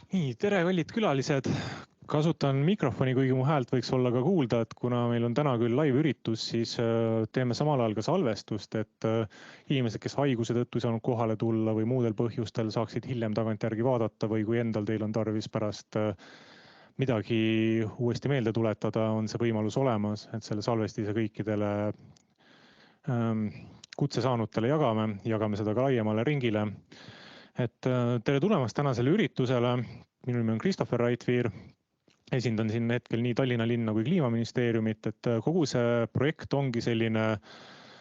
Nii, tere kallid külalised. Kasutan mikrofoni, kuigi mu häält võiks olla ka kuulda, et kuna meil on täna küll live üritus, siis teeme samal ajal ka salvestust, et inimesed, kes haiguse tõttu ei saanud kohale tulla või muudel põhjustel, saaksid hiljem tagantjärgi vaadata või kui endal teil on tarvis pärast midagi uuesti meelde tuletada, on see võimalus olemas, et selle salvestise kõikidele kutse saanutele jagame seda ka laiemale ringile. Et tere tulemast tänasele üritusele. Minu nimi on Christopher Raitviir. Esindan siin hetkel nii Tallinna linna kui Kliimaministeeriumit, et kogu see projekt ongi selline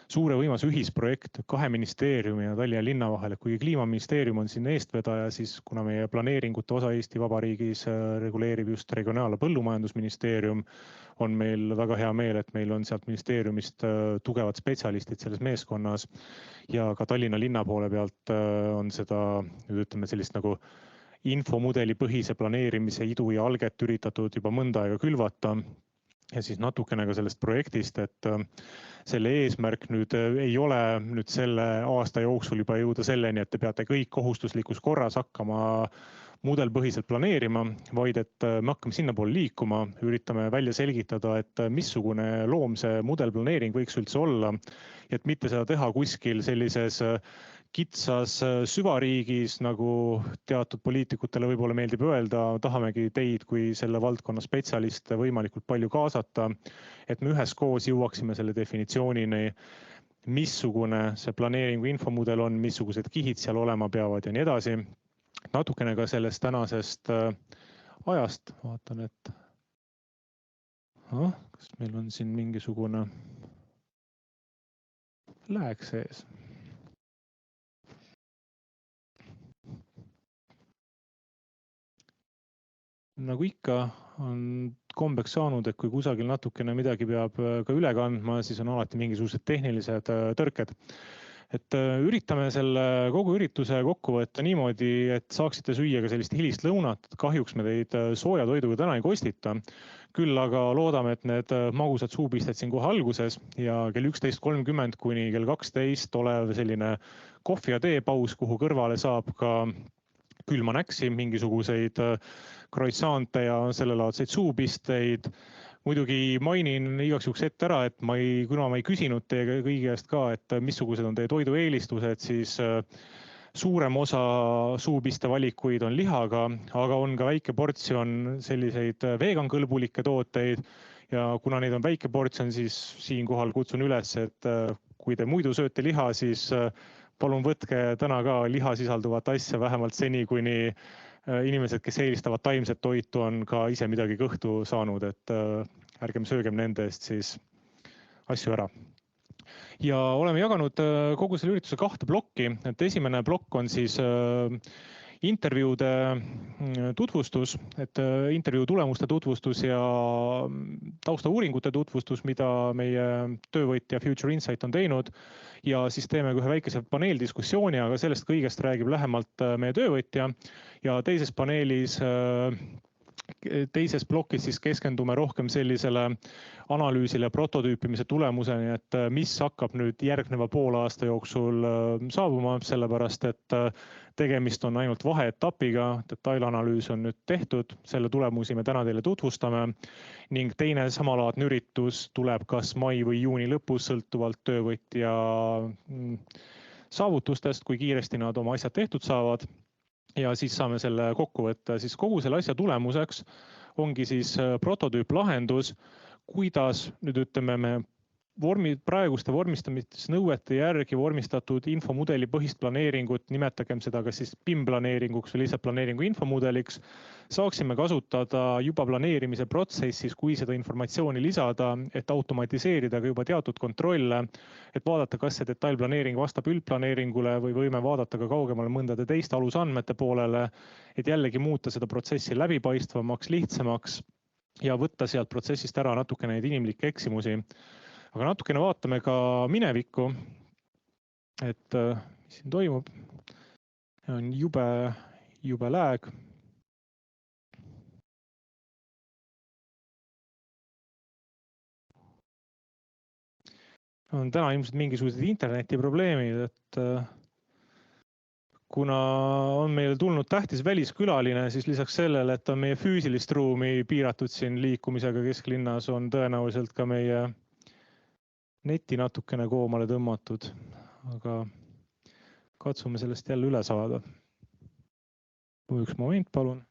suure võimas ühisprojekt kahe ministeeriumi ja Tallinna linna vahel, et kuigi Kliimaministeerium on siin eestvedaja, siis kuna meie planeeringute osa Eesti Vabariigis reguleerib just Regionaal- ja Põllumajandusministeerium, on meil väga hea meel, et meil on sealt ministeeriumist tugevad spetsialistid selles meeskonnas ja ka Tallinna linna poole pealt on seda, nüüd ütleme sellist nagu infomudeli põhise planeerimise idu ja alget üritatud juba mõnda aega külvata ja siis natukene ka sellest projektist, et selle eesmärk nüüd ei ole nüüd selle aasta jooksul juba jõuda selleni, et te peate kõik kohustuslikus korras hakkama mudelpõhiselt planeerima, vaid et me hakkame sinnapoole liikuma, üritame välja selgitada, et missugune loom see mudelplaneering võiks üldse olla, et mitte seda teha kuskil sellises kitsas süvariigis, nagu teatud poliitikutele võib-olla meeldib öelda, tahamegi teid kui selle valdkonna spetsialiste võimalikult palju kaasata, et me üheskoos jõuaksime selle definitsioonini, missugune see planeeringu infomudel on, missugused kihid seal olema peavad ja nii edasi. Natukene ka sellest tänasest ajast, vaatan, et kas meil on siin mingisugune lag sees. Nagu ikka on kombeks saanud, et kui kusagil natukene midagi peab ka üle kandma, siis on alati mingisugused tehnilised tõrked. Et üritame selle kogu ürituse kokku võtta niimoodi, et saaksite süüa ka sellist hilist lõunat. Kahjuks me teid sooja toiduga täna ei kostita. Küll aga loodame, et need magusad suupisted siin kohe alguses ja kell 11.30 kuni kell 12 olev selline kohvi ja teepaus, kuhu kõrvale saab ka külma näksi, mingisuguseid croissante ja sellelaadseid suupisteid. Muidugi mainin igaks juhuks ette ära, et kuna ma ei küsinud teie kõigi käest ka, et missugused on teie toidueelistused, siis suurem osa suupiste valikuid on lihaga, aga on ka väike portsjon selliseid vegankõlbulikke tooteid. Ja kuna neid on väike portsjon, siis siinkohal kutsun üles, et kui te muidu sööte liha, siis palun võtke täna ka liha sisalduvat asja vähemalt seni, kuni inimesed, kes eelistavad taimset toitu, on ka ise midagi kõhtu saanud, et ärgem söögem nende eest siis asju ära. Ja oleme jaganud kogu selle ürituse kahte plokki, et esimene plokk on siis intervjuude tutvustus, et intervjuu tulemuste tutvustus ja taustauuringute tutvustus, mida meie töövõtja Future Insight on teinud. Ja siis teeme ühe väikese paneeldiskussiooni, aga sellest kõigest räägib lähemalt meie töövõtja. Ja teises paneelis, teises plokis siis keskendume rohkem sellisele analüüsile ja prototüüpimise tulemuseni, et mis hakkab nüüd järgneva poole aasta jooksul saabuma, sellepärast et tegemist on ainult vaheetapiga, detailanalüüs on nüüd tehtud, selle tulemusi me täna teile tutvustame ning teine samalaadne üritus tuleb kas mai või juuni lõpus, sõltuvalt töövõtja saavutustest, kui kiiresti nad oma asjad tehtud saavad. Ja siis saame selle kokku võtta, siis kogu selle asja tulemuseks ongi siis prototüüplahendus, kuidas nüüd ütleme me praeguste vormistamisnõuete järgi vormistatud infomudeli põhist planeeringut, nimetagem seda kas siis PIM planeeringuks või lihtsalt planeeringu infomudeliks, saaksime kasutada juba planeerimise protsessis, kui seda informatsiooni lisada, et automatiseerida ka juba teatud kontrolle, et vaadata, kas see detailplaneering vastab üldplaneeringule või võime vaadata ka kaugemale mõndade teiste alusandmete poolele, et jällegi muuta seda protsessi läbipaistvamaks, lihtsamaks ja võtta sealt protsessist ära natukene neid inimlikke eksimusi. Aga natukene vaatame ka minevikku, et mis siin toimub. On jube lag. On täna ilmselt mingisugused internetiprobleemid, et kuna on meile tulnud tähtis väliskülaline, siis lisaks sellele, et on meie füüsilist ruumi piiratud siin liikumisega kesklinnas, on tõenäoliselt ka meie neti natukene koomale tõmmatud, aga katsume sellest jälle üle saada. Üks moment, palun.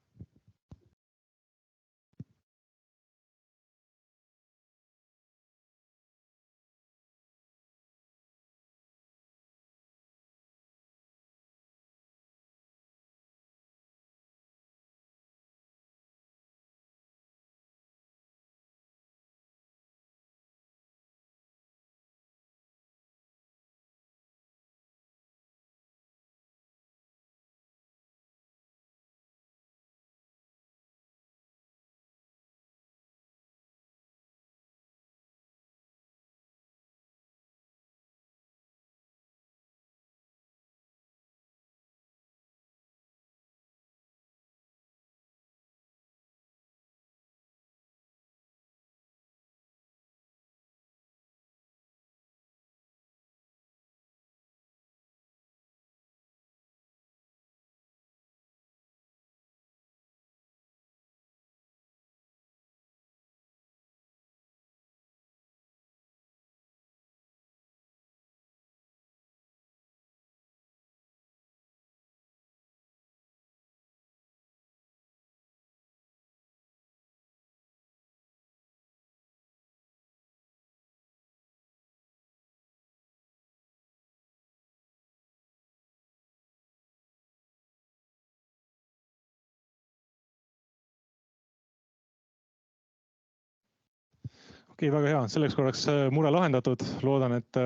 Okei, väga hea. Selleks korraks mure lahendatud. Loodan, et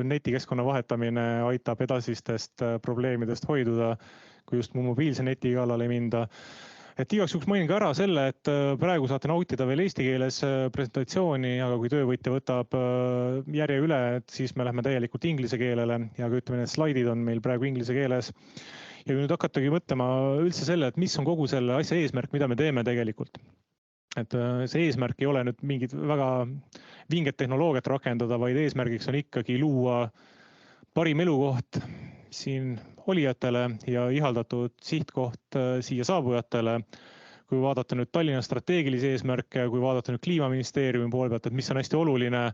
netikeskkonna vahetamine aitab edasistest probleemidest hoiduda, kui just mu mobiilse neti kallal ei minda. Et igaks juhuks mainin ka ära selle, et praegu saate nautida veel eesti keeles presentatsiooni, aga kui töövõtja võtab järje üle, siis me lähme täielikult inglise keelele ja ütleme, need slaidid on meil praegu inglise keeles. Ja nüüd hakatagi mõtlema üldse selle, et mis on kogu selle asja eesmärk, mida me teeme tegelikult. Et see eesmärk ei ole nüüd mingit väga vinget tehnoloogiat rakendada, vaid eesmärgiks on ikkagi luua parim elukoht siin olijatele ja ihaldatud sihtkoht siia saabujatele. Kui vaadata nüüd Tallinna strateegilisi eesmärke, kui vaadata nüüd Kliimaministeeriumi poole pealt, et mis on hästi oluline,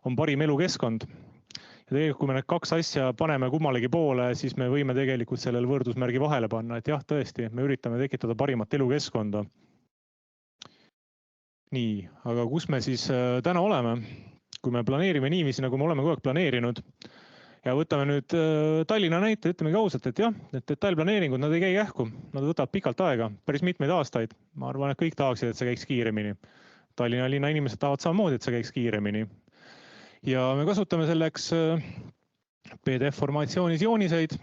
on parim elukeskkond. Ja tegelikult, kui me need kaks asja paneme kummalegi poole, siis me võime tegelikult sellel võrdusmärgi vahele panna, et jah, tõesti, me üritame tekitada parimat elukeskkonda. Nii, aga kus me siis täna oleme, kui me planeerime niiviisi, nagu me oleme kogu aeg planeerinud ja võtame nüüd Tallinna näite, ütlemegi ausalt, et jah, et detailplaneeringud, nad ei käi kähku, nad võtavad pikalt aega, päris mitmeid aastaid. Ma arvan, et kõik tahaksid, et see käiks kiiremini. Tallinna linna inimesed tahavad samamoodi, et see käiks kiiremini. Ja me kasutame selleks PDF-formaatsioonis jooniseid,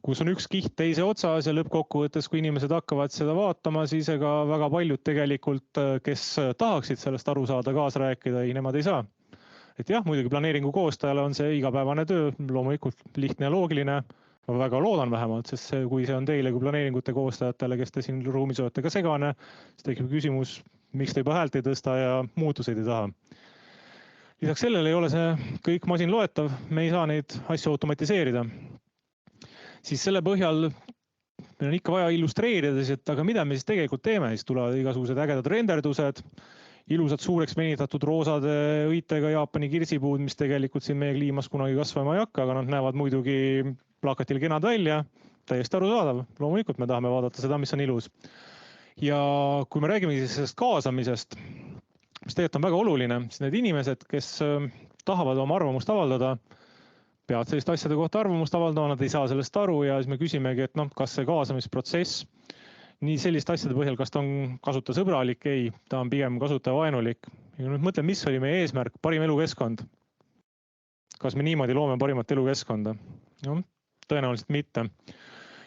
kus on üks kiht teise otsas ja lõppkokkuvõttes, kui inimesed hakkavad seda vaatama, siis ega väga paljud tegelikult, kes tahaksid sellest aru saada, kaasa rääkida, ei, nemad ei saa. Et jah, muidugi planeeringu koostajale on see igapäevane töö, loomulikult lihtne ja loogiline, ma väga loodan vähemalt, sest kui see on teile kui planeeringute koostajatele, kes te siin ruumis olete ka segane, siis tekib küsimus, miks te juba häält ei tõsta ja muutuseid ei taha. Lisaks sellele ei ole see kõik masin loetav, me ei saa neid asju automatiseerida. Siis selle põhjal meil on ikka vaja illustreerida, et aga mida me siis tegelikult teeme, siis tulevad igasugused ägedad renderdused, ilusad suureks venitatud roosade õitega Jaapani kirsipuud, mis tegelikult siin meie kliimas kunagi kasvama ei hakka, aga nad näevad muidugi plakatil kenad välja, täiesti arusaadav. Loomulikult me tahame vaadata seda, mis on ilus. Ja kui me räägime sellest kaasamisest, mis tegelikult on väga oluline, siis need inimesed, kes tahavad oma arvamust avaldada, peavad selliste asjade kohta arvamust avaldama, nad ei saa sellest aru ja siis me küsimegi, et kas see kaasamisprotsess nii selliste asjade põhjal, kas ta on kasutajasõbralik, ei, ta on pigem kasutajavaenulik. Ja nüüd mõtlen, mis oli meie eesmärk, parim elukeskkond. Kas me niimoodi loome parimat elukeskkonda? No, tõenäoliselt mitte.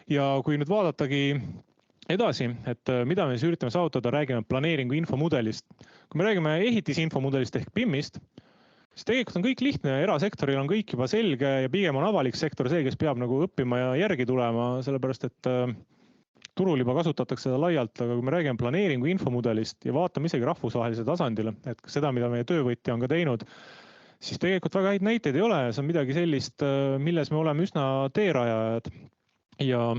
Ja kui nüüd vaadatagi edasi, et mida me siis üritame saavutada, räägime planeeringu infomudelist. Kui me räägime ehitisinfomudelist ehk PIM-ist, siis tegelikult on kõik lihtne ja erasektoril on kõik juba selge ja pigem on avalik sektor see, kes peab nagu õppima ja järgi tulema, sellepärast et turul juba kasutatakse seda laialt, aga kui me räägime planeeringu infomudelist ja vaatame isegi rahvusvahelise tasandile, et seda, mida meie töövõtja on ka teinud, siis tegelikult väga häid näiteid ei ole, see on midagi sellist, milles me oleme üsna teerajajad. ja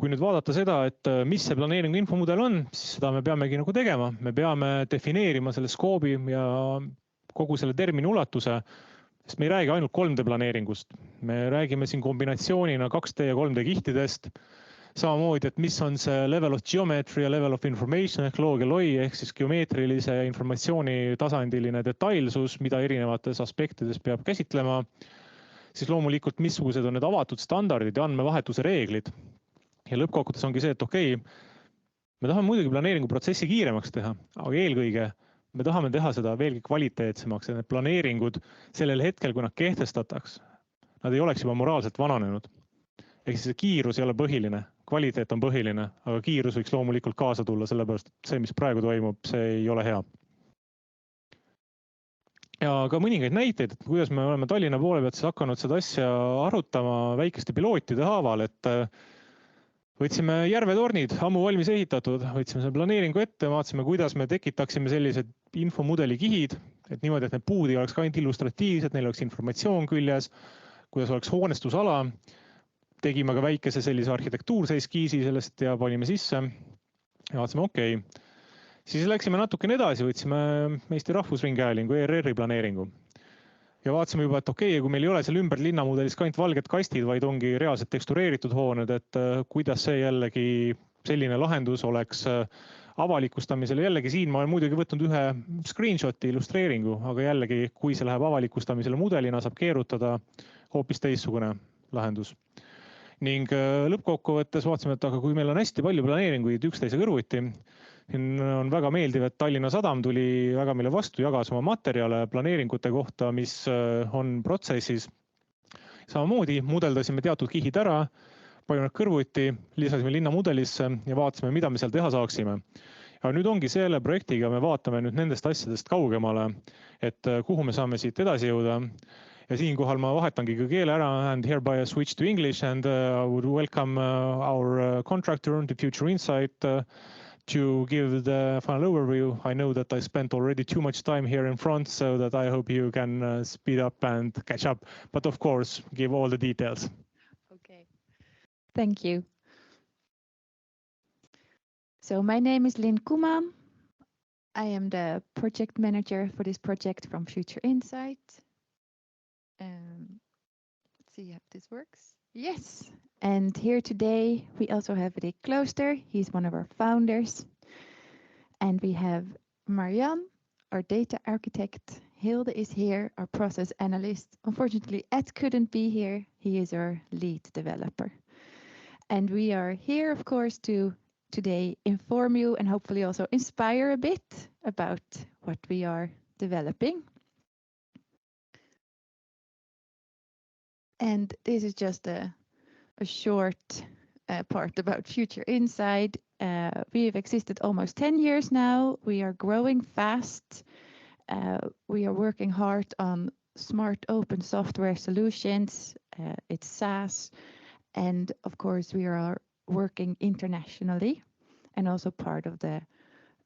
kui nüüd vaadata seda, et mis see planeeringu infomudel on, siis seda me peamegi nagu tegema, me peame defineerima selle skoobi ja kogu selle termini ulatuse, sest me ei räägi ainult 3D planeeringust, me räägime siin kombinatsioonina 2D ja 3D kihtidest, samamoodi, et mis on see level of geometry ja level of information ehk loogia-loi ehk siis geomeetrilise informatsiooni tasandiline detailsus, mida erinevates aspektides peab käsitlema, siis loomulikult, missugused on need avatud standardid ja andmevahetuse reeglid. Ja lõppkokkuvõttes ongi see, et okei, me tahame muidugi planeeringuprotsessi kiiremaks teha, aga eelkõige me tahame teha seda veelgi kvaliteetsemaks ja need planeeringud sellel hetkel, kui nad kehtestataks, nad ei oleks juba moraalselt vananenud. Ehk siis see kiirus ei ole põhiline, kvaliteet on põhiline, aga kiirus võiks loomulikult kaasa tulla, sellepärast et see, mis praegu toimub, see ei ole hea. Ja ka mõningaid näiteid, et kuidas me oleme Tallinna poole pealt hakanud seda asja arutama väikeste pilootide haaval, et võtsime järvetornid, ammu valmis ehitatud, võtsime selle planeeringu ette, vaatasime, kuidas me tekitaksime sellised infomudeli kihid, et niimoodi, et need puud ei oleks ka ainult illustratiivsed, neil oleks informatsioon küljes, kuidas oleks hoonestusala. Tegime ka väikese sellise arhitektuurse eskiisi sellest ja panime sisse ja vaatasime, okei. Siis läksime natukene edasi, võtsime Eesti Rahvusringhäälingu ERR-i planeeringu. Ja vaatasime juba, et okei, kui meil ei ole seal ümber linnamudelis ka ainult valged kastid, vaid ongi reaalselt tekstureeritud hooned, et kuidas see jällegi selline lahendus oleks avalikustamisel. Jällegi siin ma olen muidugi võtnud ühe screenshoti illustreeringu, aga jällegi, kui see läheb avalikustamisele mudelina, saab keerutada hoopis teistsugune lahendus. Ning lõppkokkuvõttes vaatasime, et aga kui meil on hästi palju planeeringuid üksteise kõrvuti, on väga meeldiv, et Tallinna Sadam tuli väga meile vastu, jagas oma materjale planeeringute kohta, mis on protsessis. Samamoodi mudeldasime teatud kihid ära, panime nad kõrvuti, lisasime linnamudelisse ja vaatasime, mida me seal teha saaksime. Ja nüüd ongi selle projektiga, me vaatame nüüd nendest asjadest kaugemale, et kuhu me saame siit edasi jõuda. Ja siinkohal ma vahetangi ka keele ära and hereby switch to English and I would welcome our contractor on the Future Insight to give the final overview. I know that I spent already too much time here in front, so that I hope you can speed up and catch up. But of course, give all the details. Okay, thank you. So my name is Lynn Kuma. I am the project manager for this project from Future Insight. Let's see if this works. Yes. And here today, we also have Rick Klooster. He's one of our founders. And we have Marianne, our data architect. Hilde is here, our process analyst. Unfortunately, Ed couldn't be here. He is our lead developer. And we are here, of course, to today inform you and hopefully also inspire a bit about what we are developing. And this is just a short part about Future Insight. We have existed almost 10 years now. We are growing fast. We are working hard on smart open software solutions. It's SaaS. And of course, we are working internationally and also part of the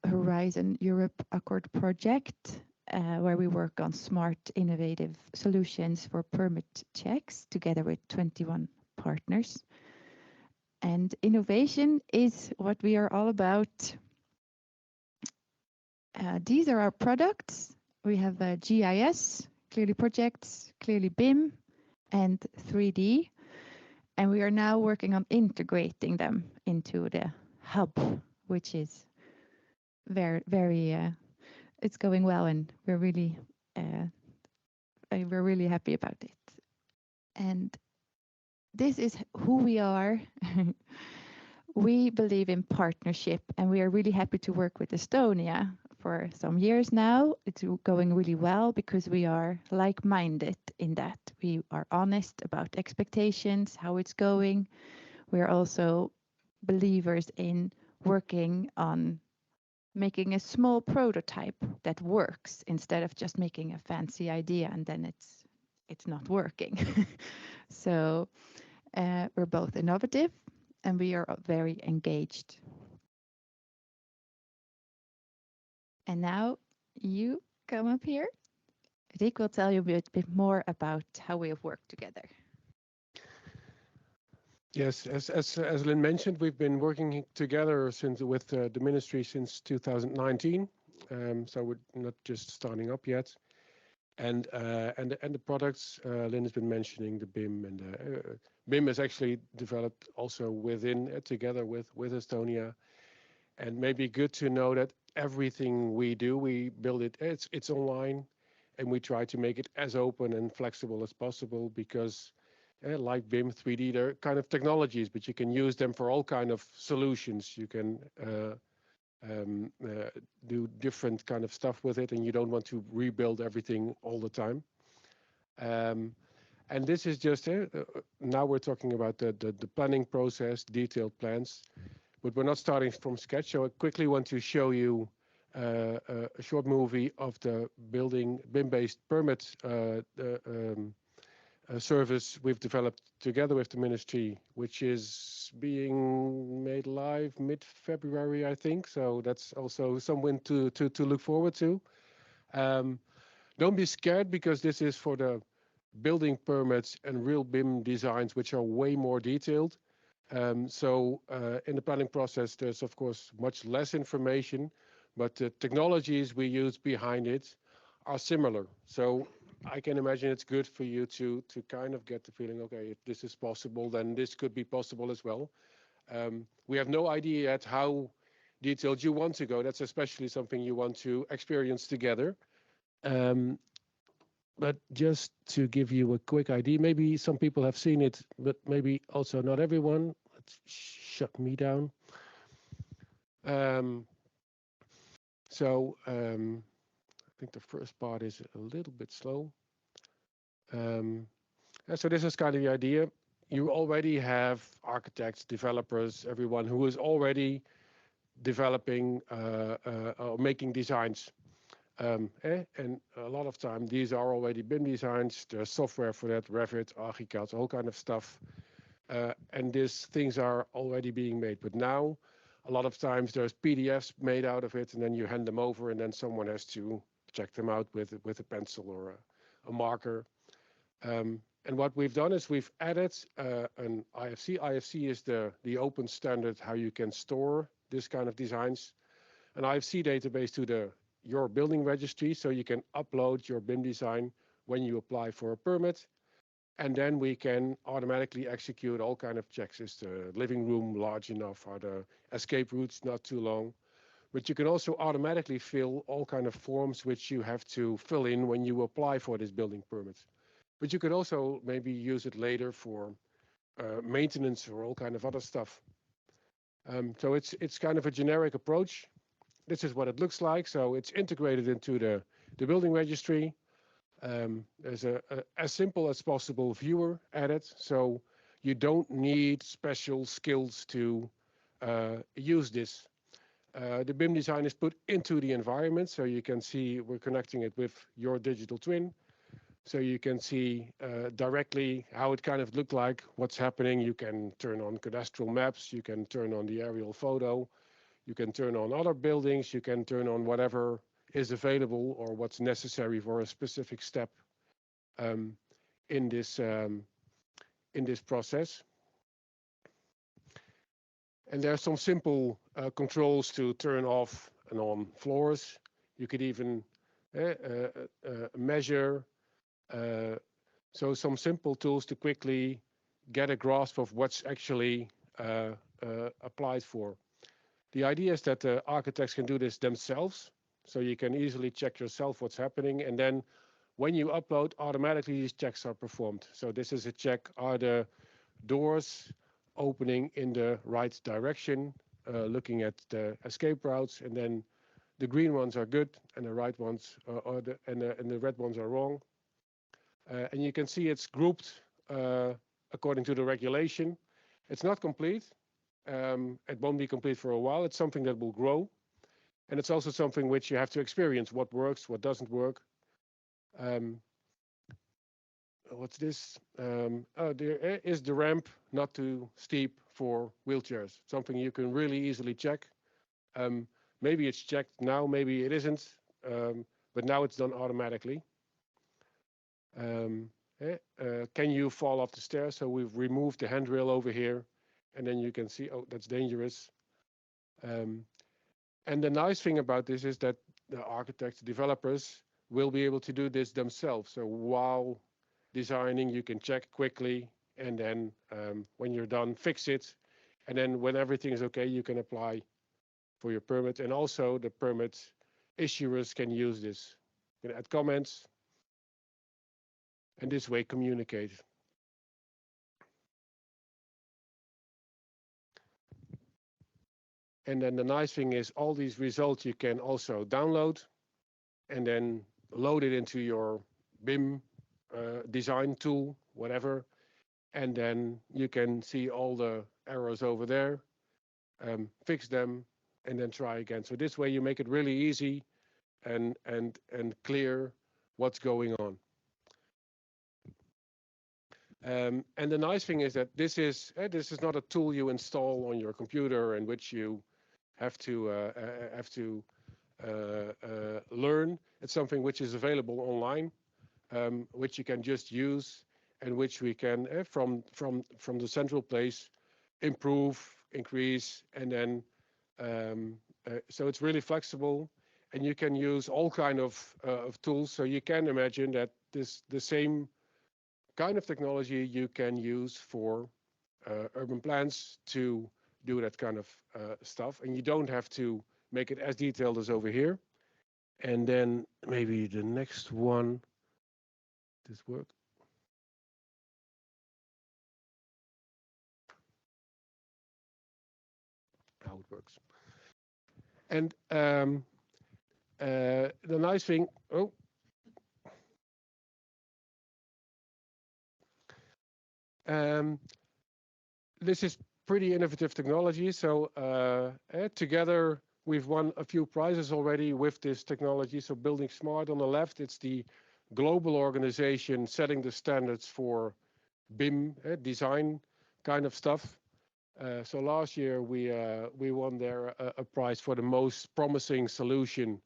Horizon Europe Accord project, where we work on smart, innovative solutions for permit checks together with 21 partners. And innovation is what we are all about. These are our products. We have GIS, Clearly Projects, Clearly BIM, and 3D. And we are now working on integrating them into the hub, which is very it's going well, and we're really happy about it. And this is who we are. We believe in partnership, and we are really happy to work with Estonia for some years now. It's going really well because we are like-minded in that. We are honest about expectations, how it's going. We are also believers in working on making a small prototype that works instead of just making a fancy idea and then it's not working. So we're both innovative and we are very engaged. And now you come up here. Rick will tell you a bit more about how we have worked together. Yes, as Lynn mentioned, we've been working together with the ministry since 2019. So we're not just starting up yet. And the products Lynn has been mentioning, the BIM, and BIM is actually developed also within together with Estonia. And maybe good to know that everything we do, we build it. It's online, and we try to make it as open and flexible as possible because, like BIM 3D, they're kind of technologies, but you can use them for all kind of solutions. You can do different kind of stuff with it, and you don't want to rebuild everything all the time. And this is just now we're talking about the planning process, detailed plans, but we're not starting from scratch. So I quickly want to show you a short movie of the building BIM-based permit service we've developed together with the ministry, which is being made live mid-February, I think. So that's also something to look forward to. Don't be scared because this is for the building permits and real BIM designs, which are way more detailed. So in the planning process, there's of course much less information, but the technologies we use behind it are similar. So I can imagine it's good for you to kind of get the feeling, okay, if this is possible, then this could be possible as well. We have no idea yet how detailed you want to go. That's especially something you want to experience together. But just to give you a quick idea, maybe some people have seen it, but maybe also not everyone. Let's shut me down. I think the first part is a little bit slow. So this is kind of the idea. You already have architects, developers, everyone who is already developing or making designs. And a lot of time these are already BIM designs. There's software for that, Revit, Archicad, all kind of stuff. And these things are already being made. But now, a lot of times there's PDFs made out of it, and then you hand them over, and then someone has to check them out with a pencil or a marker. And what we've done is we've added an IFC. IFC is the open standard how you can store this kind of designs. An IFC database to your building registry, so you can upload your BIM design when you apply for a permit. And then we can automatically execute all kind of checks. Is the living room large enough? Are the escape routes not too long? But you can also automatically fill all kind of forms which you have to fill in when you apply for this building permit. But you could also maybe use it later for maintenance or all kind of other stuff. So it's kind of a generic approach. This is what it looks like. So it's integrated into the building registry. There's a as simple as possible viewer added. So you don't need special skills to use this. The BIM design is put into the environment. So you can see we're connecting it with your digital twin. So you can see directly how it kind of looked like, what's happening. You can turn on cadastral maps. You can turn on the aerial photo. You can turn on other buildings. You can turn on whatever is available or what's necessary for a specific step in this process. And there are some simple controls to turn off and on floors. You could even measure. So some simple tools to quickly get a grasp of what's actually applied for. The idea is that the architects can do this themselves, so you can easily check yourself what's happening, and then when you upload, automatically these checks are performed. So this is a check, are the doors opening in the right direction, looking at the escape routes, and then the green ones are good, and the right ones and the red ones are wrong. And you can see it's grouped according to the regulation. It's not complete. It won't be complete for a while. It's something that will grow. And it's also something which you have to experience, what works, what doesn't work. What's this? There is the ramp not too steep for wheelchairs, something you can really easily check. Maybe it's checked now, maybe it isn't, but now it's done automatically. Can you fall off the stairs? So we've removed the handrail over here, and then you can see, oh, that's dangerous. And the nice thing about this is that the architects, developers will be able to do this themselves. So while designing, you can check quickly, and then when you're done, fix it. And then when everything is okay, you can apply for your permit. And also the permit issuers can use this. You can add comments, and this way communicate. And then the nice thing is all these results you can also download and then load it into your BIM design tool, whatever. And then you can see all the errors over there, fix them, and then try again. So this way you make it really easy and clear what's going on. And the nice thing is that this is not a tool you install on your computer in which you have to learn. It's something which is available online, which you can just use, and which we can from the central place improve, increase, and then so it's really flexible, and you can use all kind of tools. So you can imagine that the same kind of technology you can use for urban plans to do that kind of stuff, and you don't have to make it as detailed as over here. And then maybe the next one, this work. How it works. And the nice thing, this is pretty innovative technology. So together we've won a few prizes already with this technology. So Building Smart on the left, it's the global organization setting the standards for BIM design kind of stuff. So last year we won there a prize for the most promising solution,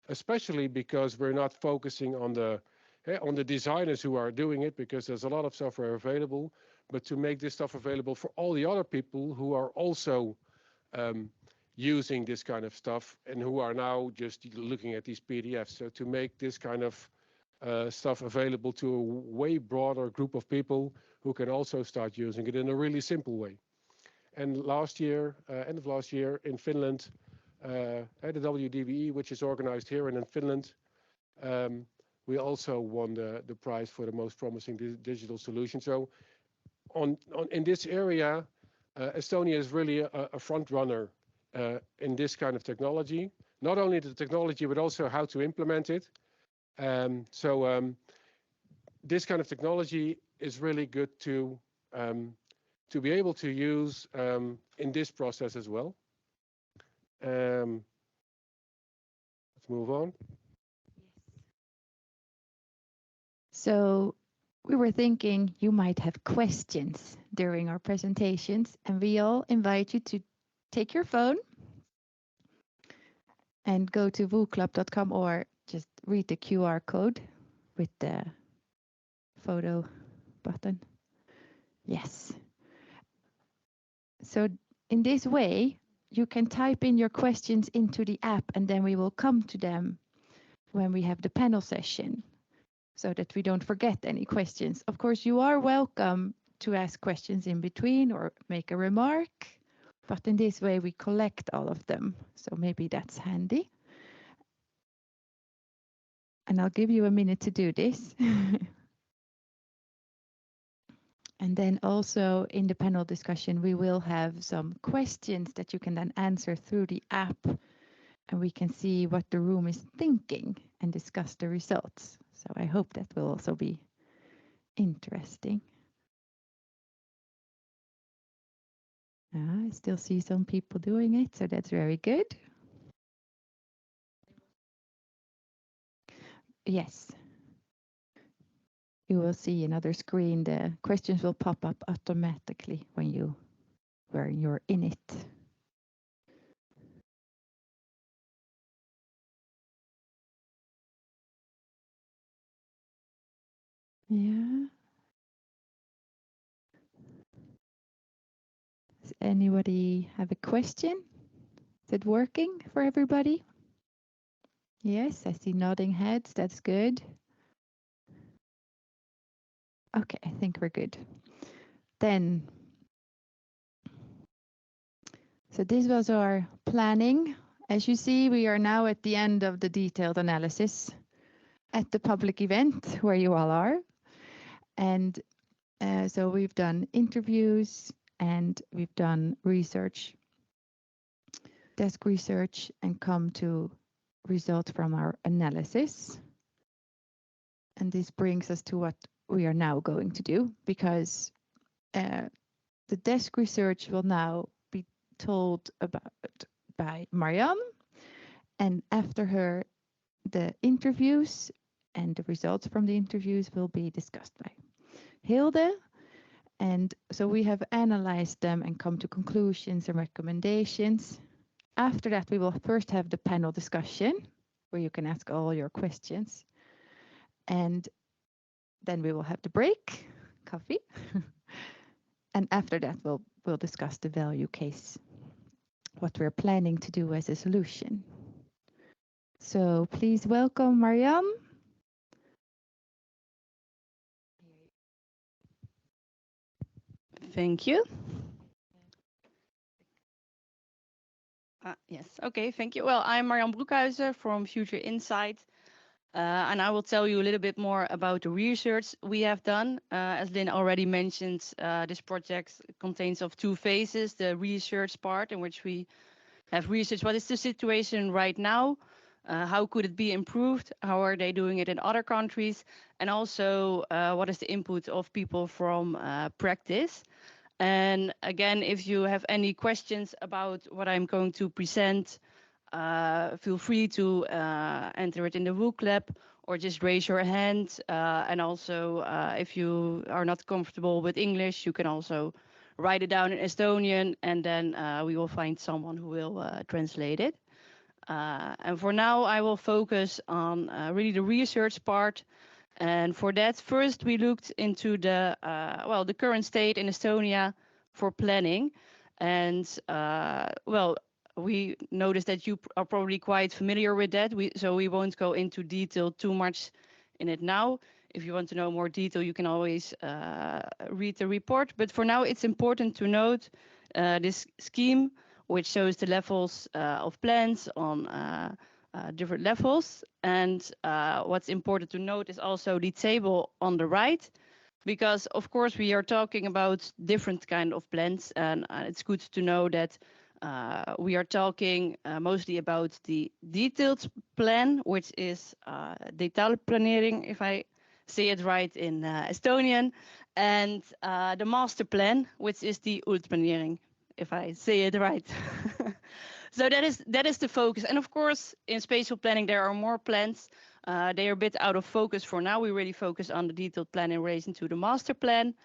especially because we're not focusing on the designers who are doing it, because there's a lot of software available, but to make this stuff available for all the other people who are also using this kind of stuff and who are now just looking at these PDFs. So to make this kind of stuff available to a way broader group of people who can also start using it in a really simple way. And last year, end of last year in Finland, at the WDBE, which is organized here and in Finland, we also won the prize for the most promising digital solution. So in this area, Estonia is really a front runner in this kind of technology. Not only the technology, but also how to implement it. This kind of technology is really good to be able to use in this process as well. Let's move on. So we were thinking you might have questions during our presentations, and we all invite you to take your phone and go to wooclub.com or just read the QR code with the photo button. Yes. So in this way, you can type in your questions into the app, and then we will come to them when we have the panel session, so that we don't forget any questions. Of course, you are welcome to ask questions in between or make a remark, but in this way we collect all of them. So maybe that's handy. And I'll give you a minute to do this. And then also in the panel discussion, we will have some questions that you can then answer through the app, and we can see what the room is thinking and discuss the results. So I hope that will also be interesting. I still see some people doing it, so that's very good. Yes. You will see another screen. The questions will pop up automatically when you're in it. Yeah. Does anybody have a question? Is it working for everybody? Yes, I see nodding heads. That's good. Okay, I think we're good. Then, so this was our planning. As you see, we are now at the end of the detailed analysis at the public event where you all are. And so we've done interviews and we've done research, desk research, and come to results from our analysis. And this brings us to what we are now going to do, because the desk research will now be told about by Marianne, and after her, the interviews and the results from the interviews will be discussed by Hilde. And so we have analyzed them and come to conclusions and recommendations. After that, we will first have the panel discussion where you can ask all your questions. And then we will have the break, coffee. And after that, we'll discuss the value case, what we're planning to do as a solution. So please welcome Marianne. Thank you. Yes, okay, thank you. Well, I'm Marianne Broekhuizen from Future Insight, and I will tell you a little bit more about the research we have done. As Lynn already mentioned, this project contains of two phases: the research part, in which we have researched what is the situation right now, how could it be improved, how are they doing it in other countries, and also what is the input of people from practice. And again, if you have any questions about what I'm going to present, feel free to enter it in the WOOC lab or just raise your hand. And also, if you are not comfortable with English, you can also write it down in Estonian, and then we will find someone who will translate it. And for now, I will focus on really the research part. And for that, first we looked into the the current state in Estonia for planning. And we noticed that you are probably quite familiar with that. So we won't go into detail too much in it now. If you want to know more detail, you can always read the report. But for now, it's important to note this scheme, which shows the levels of plans on different levels. And what's important to note is also the table on the right, because of course we are talking about different kind of plans, and it's good to know that we are talking mostly about the detailed plan, which is detailplanering, if I say it right in Estonian, and the master plan, which is the ultplanering, if I say it right. So that is the focus. And of course, in spatial planning, there are more plans. They are a bit out of focus for now. We really focus on the detailed plan in relation to the master plan.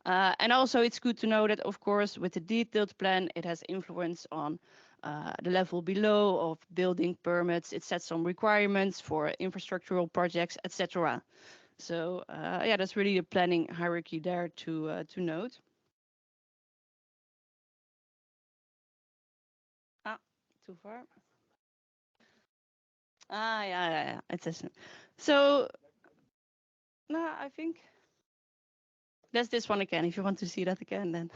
And also it's good to know that, of course, with the detailed plan, it has influence on the level below of building permits. It sets some requirements for infrastructural projects, etc. So yeah, that's really a planning hierarchy there to note. Too far. Yeah. It is. So, no, I think that's this one again. If you want to see that again, then.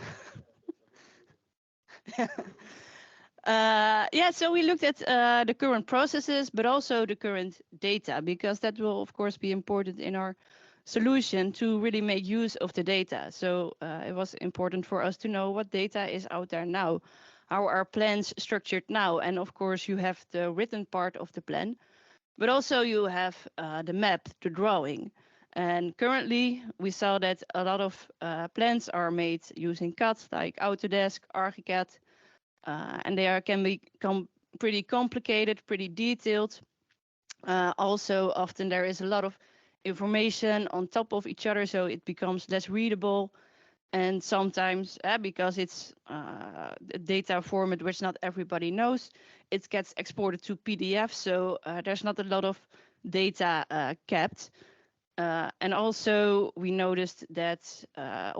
Yeah, so we looked at the current processes, but also the current data, because that will, of course, be important in our solution to really make use of the data. So it was important for us to know what data is out there now. How are plans structured now? And of course, you have the written part of the plan, but also you have the map, the drawing. And currently, we saw that a lot of plans are made using CAD, like Autodesk, Archicad, and they can become pretty complicated, pretty detailed. Also, often there is a lot of information on top of each other, so it becomes less readable. And sometimes, because it's a data format which not everybody knows, it gets exported to PDF, so there's not a lot of data kept. And also we noticed that,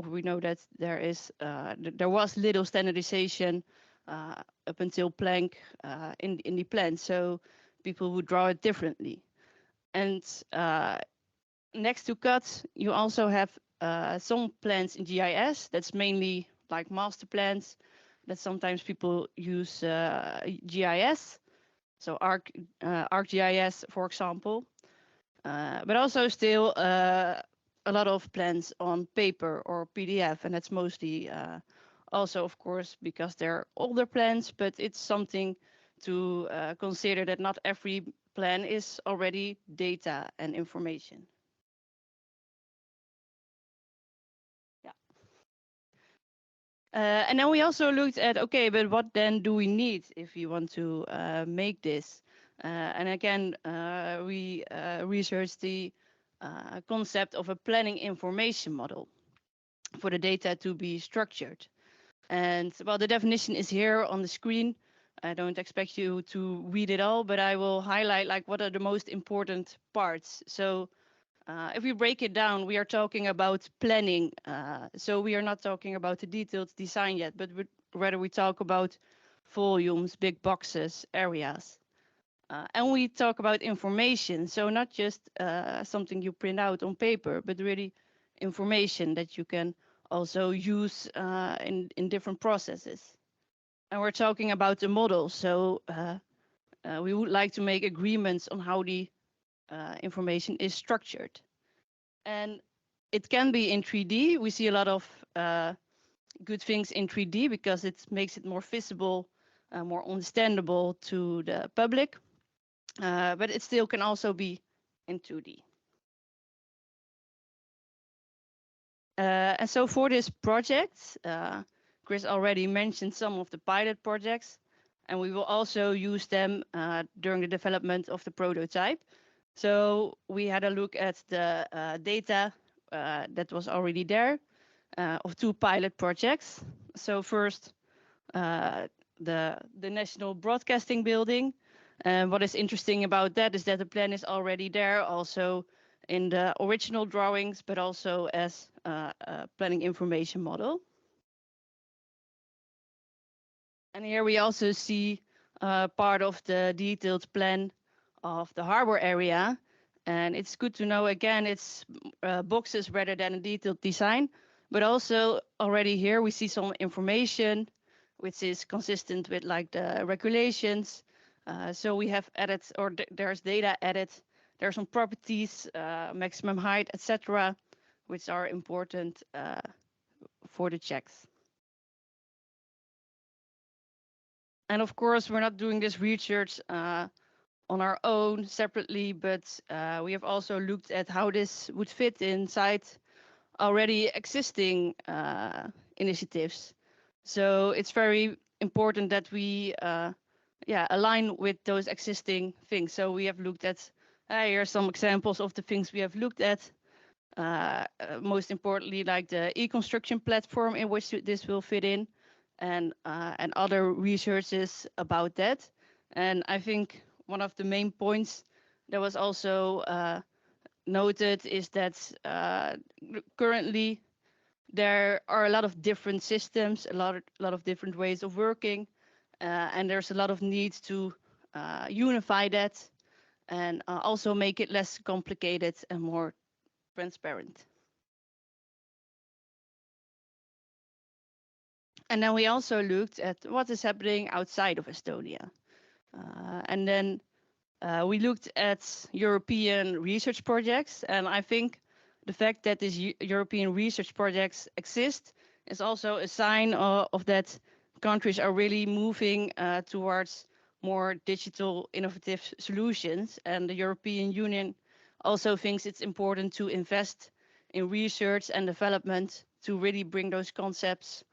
we know that there was little standardization up until Planck in the plan, so people would draw it differently. And next to CAD, you also have some plans in GIS. That's mainly like master plans that sometimes people use GIS, so ArcGIS, for example. But also still a lot of plans on paper or PDF, and that's mostly also, of course, because they're older plans, but it's something to consider that not every plan is already data and information. And then we also looked at, okay, but what then do we need if we want to make this? And again, we researched the concept of a planning information model for the data to be structured. And well, the definition is here on the screen. I don't expect you to read it all, but I will highlight like what are the most important parts. So if we break it down, we are talking about planning. So we are not talking about the detailed design yet, but rather we talk about volumes, big boxes, areas. And we talk about information. So not just something you print out on paper, but really information that you can also use in different processes. And we're talking about the model. So we would like to make agreements on how the information is structured. And it can be in 3D. We see a lot of good things in 3D because it makes it more visible, more understandable to the public. But it still can also be in 2D. And so for this project, Chris already mentioned some of the pilot projects, and we will also use them during the development of the prototype. So we had a look at the data that was already there of 2 pilot projects. So first, the National Broadcasting Building. And what is interesting about that is that the plan is already there, also in the original drawings, but also as a planning information model. And here we also see part of the detailed plan of the harbor area. And it's good to know, again, it's boxes rather than a detailed design. But also already here we see some information which is consistent with like the regulations. So we have added, or there's data added. There are some properties, maximum height, etc., which are important for the checks. And of course, we're not doing this research on our own separately, but we have also looked at how this would fit inside already existing initiatives. So it's very important that we align with those existing things. So we have looked at, here are some examples of the things we have looked at. Most importantly, like the e-construction platform in which this will fit in, and other researches about that. And I think one of the main points that was also noted is that currently there are a lot of different systems, a lot of different ways of working, and there's a lot of need to unify that and also make it less complicated and more transparent. And then we also looked at what is happening outside of Estonia. And then we looked at European research projects. And I think the fact that these European research projects exist is also a sign of that countries are really moving towards more digital innovative solutions. And the European Union also thinks it's important to invest in research and development to really bring those concepts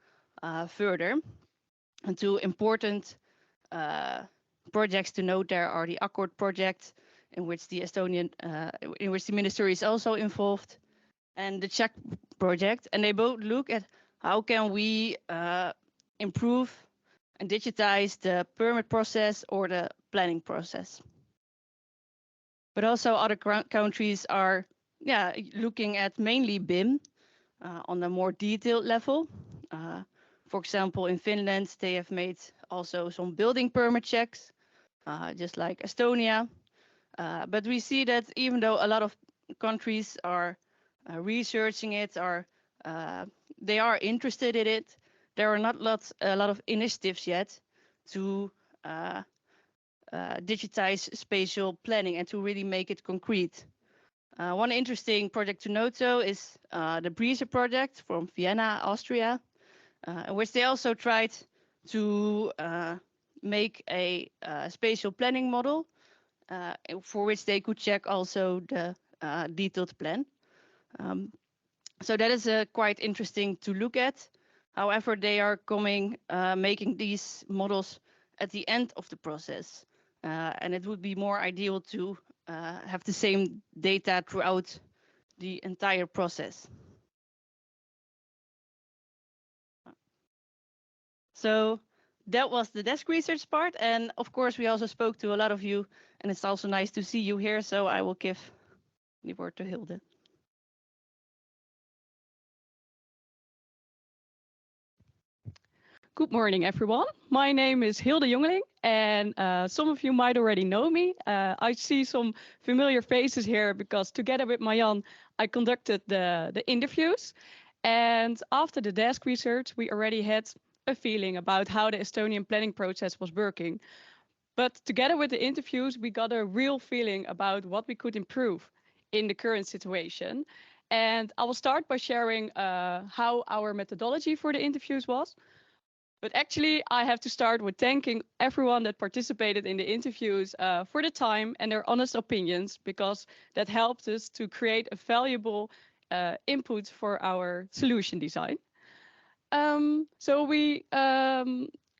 further. And 2 important projects to note there are the Accord project, in which the Estonian, in which the ministry is also involved, and the Czech project. And they both look at how can we improve and digitize the permit process or the planning process. But also other countries are looking at mainly BIM on a more detailed level. For example, in Finland, they have made also some building permit checks, just like Estonia. But we see that even though a lot of countries are researching it, or they are interested in it, there are not a lot of initiatives yet to digitize spatial planning and to really make it concrete. One interesting project to note, though, is the BRISE project from Vienna, Austria, in which they also tried to make a spatial planning model for which they could check also the detailed plan. So that is quite interesting to look at. However, they are making these models at the end of the process. And it would be more ideal to have the same data throughout the entire process. So that was the desk research part. And of course, we also spoke to a lot of you, and it's also nice to see you here. So I will give the word to Hilde. Good morning, everyone. My name is Hilde Jongeling, and some of you might already know me. I see some familiar faces here because together with Marjan, I conducted the interviews. And after the desk research, we already had a feeling about how the Estonian planning process was working. But together with the interviews, we got a real feeling about what we could improve in the current situation. And I will start by sharing how our methodology for the interviews was. But actually, I have to start with thanking everyone that participated in the interviews for the time and their honest opinions, because that helped us to create a valuable input for our solution design. So we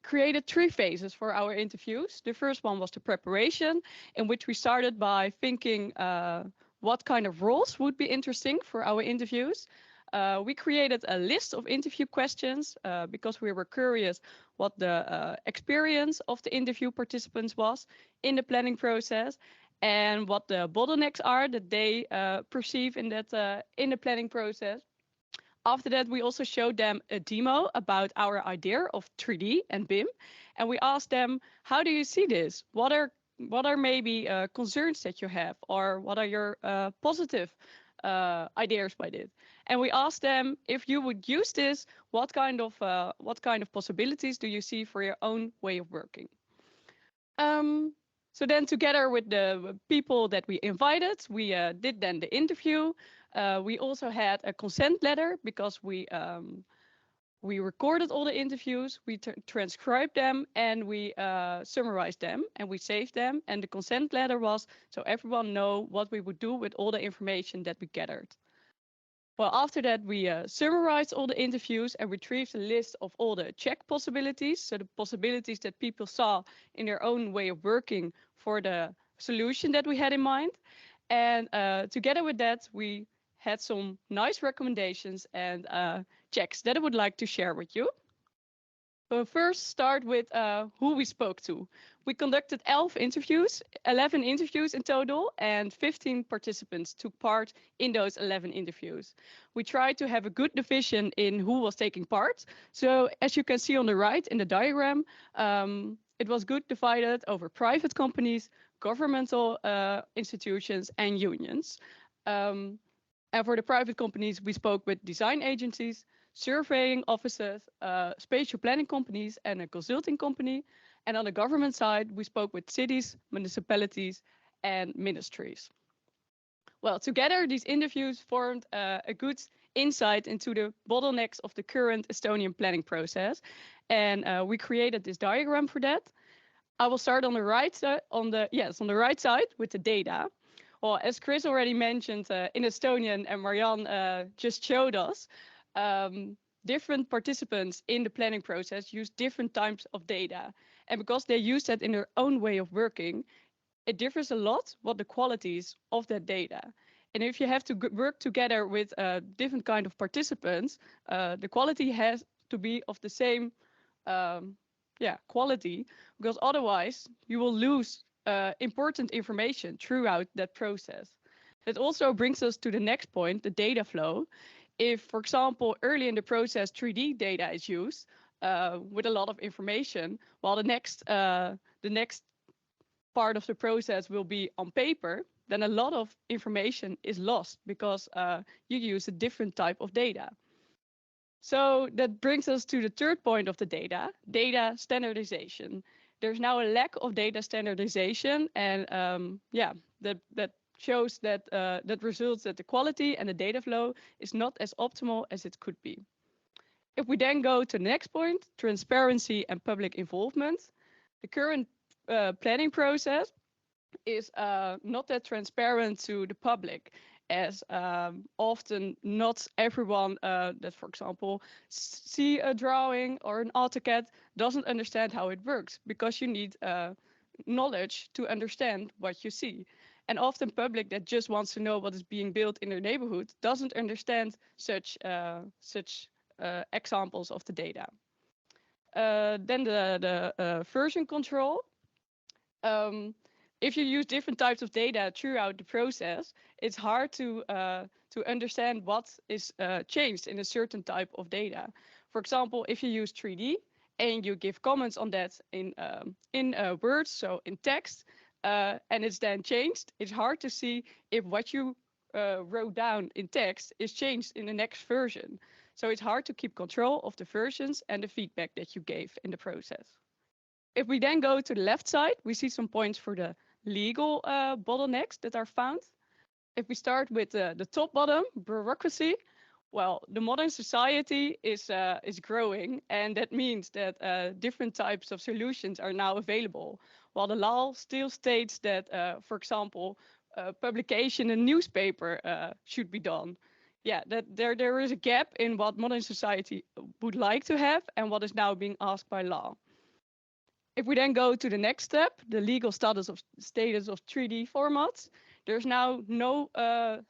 created 3 phases for our interviews. The first one was the preparation, in which we started by thinking what kind of roles would be interesting for our interviews. We created a list of interview questions because we were curious what the experience of the interview participants was in the planning process and what the bottlenecks are that they perceive in the planning process. After that, we also showed them a demo about our idea of 3D and BIM, and we asked them, how do you see this? What are maybe concerns that you have, or what are your positive ideas by this? And we asked them, if you would use this, what kind of possibilities do you see for your own way of working? So then, together with the people that we invited, we did then the interview. We also had a consent letter because we recorded all the interviews, we transcribed them, and we summarized them, and we saved them. And the consent letter was so everyone know what we would do with all the information that we gathered. Well, after that, we summarized all the interviews and retrieved a list of all the check possibilities. So the possibilities that people saw in their own way of working for the solution that we had in mind. And together with that, we had some nice recommendations and checks that I would like to share with you. We'll first start with who we spoke to. We conducted 11 interviews in total, and 15 participants took part in those 11 interviews. We tried to have a good division in who was taking part. So as you can see on the right in the diagram, it was good divided over private companies, governmental institutions, and unions. And for the private companies, we spoke with design agencies, surveying offices, spatial planning companies, and a consulting company. And on the government side, we spoke with cities, municipalities, and ministries. Well, together, these interviews formed a good insight into the bottlenecks of the current Estonian planning process. And we created this diagram for that. I will start on the right side, on the right side with the data. Well, as Chris already mentioned in Estonian, and Marjan just showed us, different participants in the planning process use different types of data. And because they use that in their own way of working, it differs a lot what the qualities of that data. And if you have to work together with different kind of participants, the quality has to be of the same quality, because otherwise you will lose important information throughout that process. That also brings us to the next point, the data flow. If, for example, early in the process, 3D data is used with a lot of information, while the next part of the process will be on paper, then a lot of information is lost because you use a different type of data. So that brings us to the third point of the data standardization. There's now a lack of data standardization, and that shows that that results that the quality and the data flow is not as optimal as it could be. If we then go to the next point, transparency and public involvement, the current planning process is not that transparent to the public, as often not everyone that, for example, see a drawing or an AutoCAD doesn't understand how it works, because you need knowledge to understand what you see. And often public that just wants to know what is being built in their neighborhood doesn't understand such examples of the data. Then the version control. If you use different types of data throughout the process, it's hard to understand what is changed in a certain type of data. For example, if you use 3D and you give comments on that in words, so in text, and it's then changed, it's hard to see if what you wrote down in text is changed in the next version. So it's hard to keep control of the versions and the feedback that you gave in the process. If we then go to the left side, we see some points for the legal bottlenecks that are found. If we start with the top bottom, bureaucracy, well, the modern society is growing, and that means that different types of solutions are now available, while the law still states that, for example, publication in a newspaper should be done. Yeah, that there is a gap in what modern society would like to have and what is now being asked by law. If we then go to the next step, the legal status of 3D formats, there's now no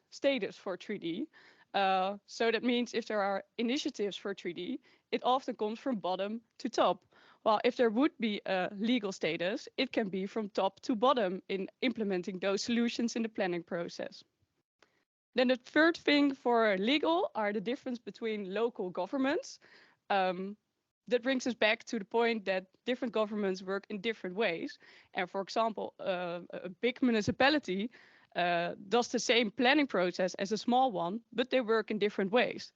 status for 3D. So that means if there are initiatives for 3D, it often comes from bottom to top. While if there would be a legal status, it can be from top to bottom in implementing those solutions in the planning process. Then the third thing for legal are the difference between local governments. That brings us back to the point that different governments work in different ways. And for example, a big municipality does the same planning process as a small one, but they work in different ways.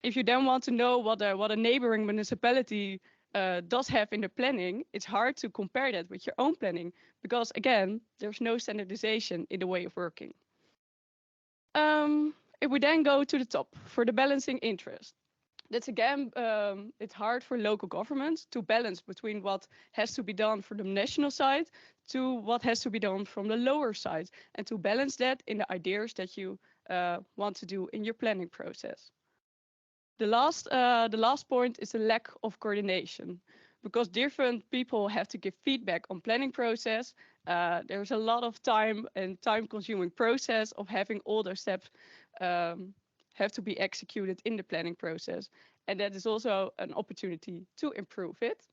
If you then want to know what a neighboring municipality does have in the planning, it's hard to compare that with your own planning, because again, there's no standardization in the way of working. If we then go to the top for the balancing interest, that's again, it's hard for local governments to balance between what has to be done for the national side to what has to be done from the lower side, and to balance that in the ideas that you want to do in your planning process. The last point is the lack of coordination, because different people have to give feedback on planning process. There's a lot of time and time-consuming process of having all those steps have to be executed in the planning process. And that is also an opportunity to improve it.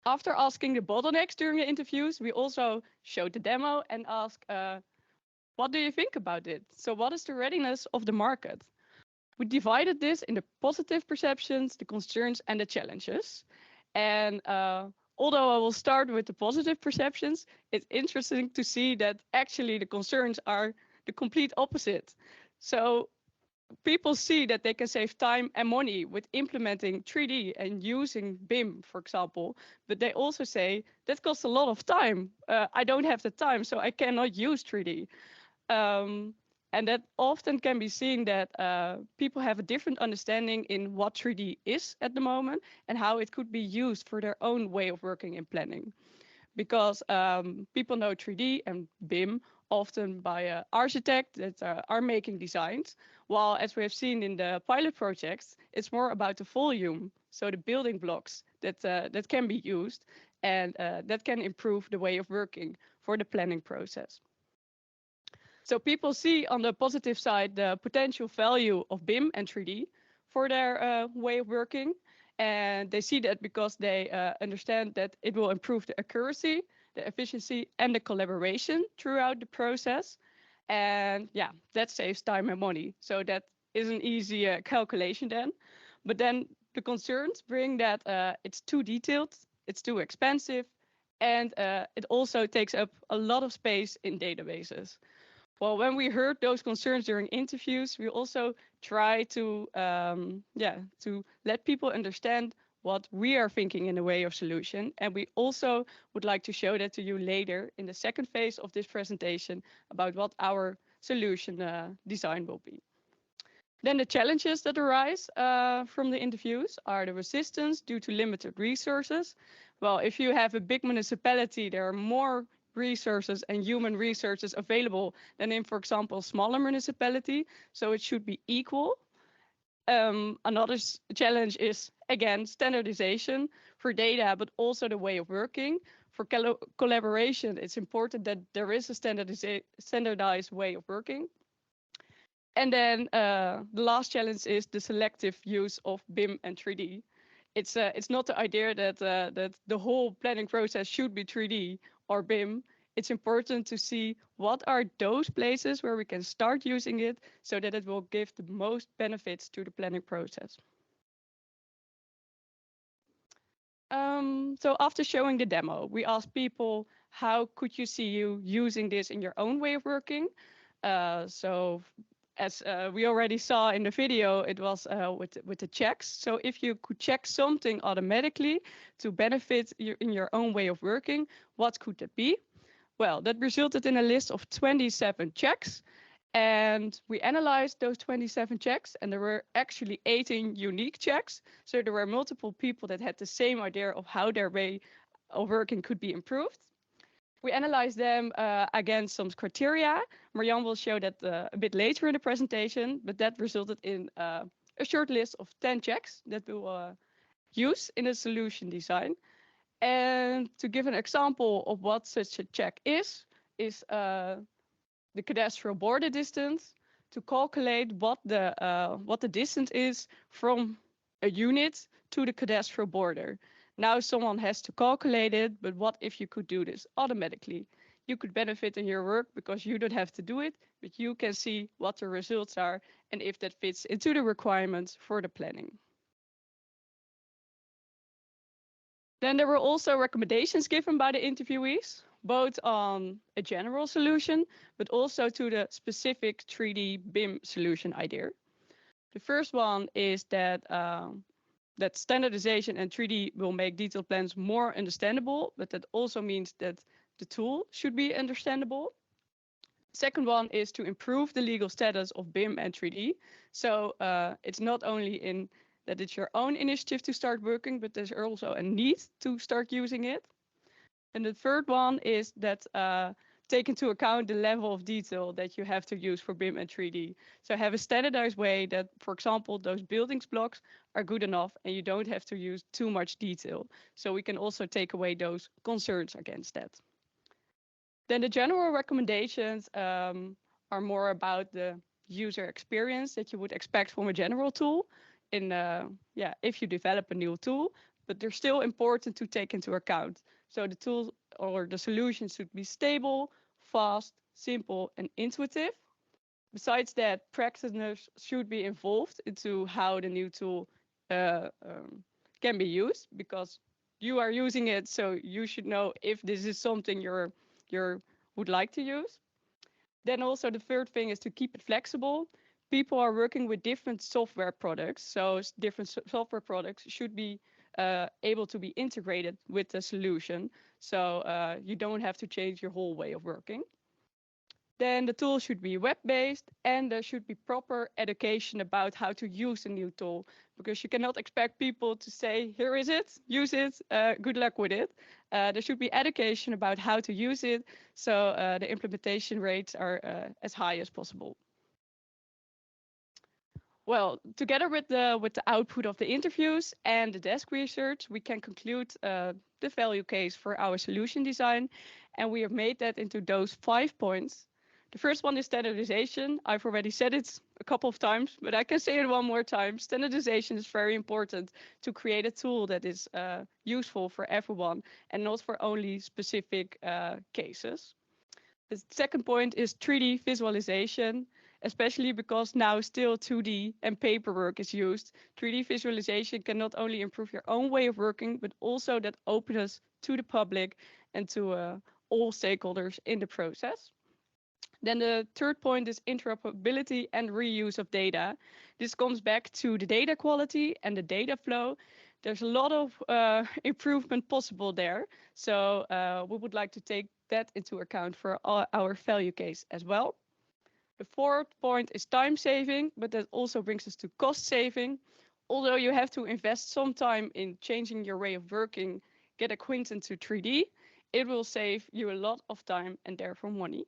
After asking the bottlenecks during the interviews, we also showed the demo and asked, what do you think about it? So what is the readiness of the market? We divided this into positive perceptions, the concerns, and the challenges. And although I will start with the positive perceptions, it's interesting to see that actually the concerns are the complete opposite. So people see that they can save time and money with implementing 3D and using BIM, for example, but they also say that costs a lot of time. I don't have the time, so I cannot use 3D. And that often can be seen that people have a different understanding in what 3D is at the moment and how it could be used for their own way of working in planning. Because people know 3D and BIM often by architects that are making designs, while as we have seen in the pilot projects, it's more about the volume, so the building blocks that can be used and that can improve the way of working for the planning process. So people see on the positive side the potential value of BIM and 3D for their way of working. And they see that because they understand that it will improve the accuracy, the efficiency, and the collaboration throughout the process. And yeah, that saves time and money. So that is an easy calculation then. But then the concerns bring that it's too detailed, it's too expensive, and it also takes up a lot of space in databases. Well, when we heard those concerns during interviews, we also try to to let people understand what we are thinking in the way of solution. And we also would like to show that to you later in the second phase of this presentation about what our solution design will be. Then the challenges that arise from the interviews are the resistance due to limited resources. Well, if you have a big municipality, there are more resources and human resources available than in, for example, a smaller municipality. So it should be equal. Another challenge is, again, standardization for data, but also the way of working. For collaboration, it's important that there is a standardized way of working. And then the last challenge is the selective use of BIM and 3D. It's not the idea that that the whole planning process should be 3D or BIM. It's important to see what are those places where we can start using it so that it will give the most benefits to the planning process. So after showing the demo, we asked people, how could you see you using this in your own way of working? So as we already saw in the video, it was with the checks. So if you could check something automatically to benefit you in your own way of working, what could that be? Well, that resulted in a list of 27 checks. And we analyzed those 27 checks, and there were actually 18 unique checks. So there were multiple people that had the same idea of how their way of working could be improved. We analyzed them against some criteria. Marjan will show that a bit later in the presentation, but that resulted in a short list of 10 checks that we will use in the solution design. And to give an example of what such a check is the cadastral border distance, to calculate what the distance is from a unit to the cadastral border. Now someone has to calculate it, but what if you could do this automatically? You could benefit in your work because you don't have to do it, but you can see what the results are and if that fits into the requirements for the planning. Then there were also recommendations given by the interviewees, both on a general solution, but also to the specific 3D BIM solution idea. The first one is that that standardization and 3D will make detailed plans more understandable, but that also means that the tool should be understandable. Second one is to improve the legal status of BIM and 3D. So it's not only in that it's your own initiative to start working, but there's also a need to start using it. And the third one is that take into account the level of detail that you have to use for BIM and 3D. So have a standardized way that, for example, those building blocks are good enough and you don't have to use too much detail. So we can also take away those concerns against that. Then the general recommendations are more about the user experience that you would expect from a general tool if you develop a new tool, but they're still important to take into account. So the tool or the solution should be stable, fast, simple, and intuitive. Besides that, practitioners should be involved into how the new tool can be used, because you are using it, so you should know if this is something you would like to use. Then also the third thing is to keep it flexible. People are working with different software products, so different software products should be able to be integrated with the solution. So you don't have to change your whole way of working. Then the tool should be web-based, and there should be proper education about how to use a new tool, because you cannot expect people to say, here is it, use it, good luck with it. There should be education about how to use it, so the implementation rates are as high as possible. Well, together with the output of the interviews and the desk research, we can conclude the value case for our solution design, and we have made that into those 5 points. The first one is standardization. I've already said it a couple of times, but I can say it one more time. Standardization is very important to create a tool that is useful for everyone and not for only specific cases. The second point is 3D visualization, especially because now still 2D and paperwork is used. 3D visualization can not only improve your own way of working, but also that openness to the public and to all stakeholders in the process. Then the third point is interoperability and reuse of data. This comes back to the data quality and the data flow. There's a lot of improvement possible there. So we would like to take that into account for our value case as well. The fourth point is time saving, but that also brings us to cost saving. Although you have to invest some time in changing your way of working, get acquainted to 3D, it will save you a lot of time and therefore money.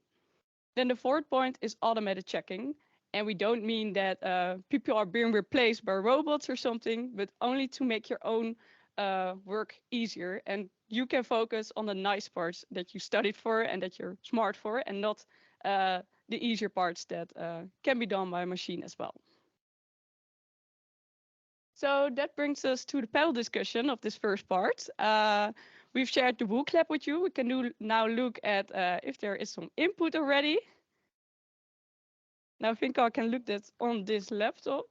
Then the fourth point is automated checking. And we don't mean that people are being replaced by robots or something, but only to make your own work easier. And you can focus on the nice parts that you studied for and that you're smart for, and not the easier parts that can be done by a machine as well. So that brings us to the panel discussion of this first part. We've shared the WOOC lab with you. We can now look at if there is some input already. Now I think I can look that on this laptop.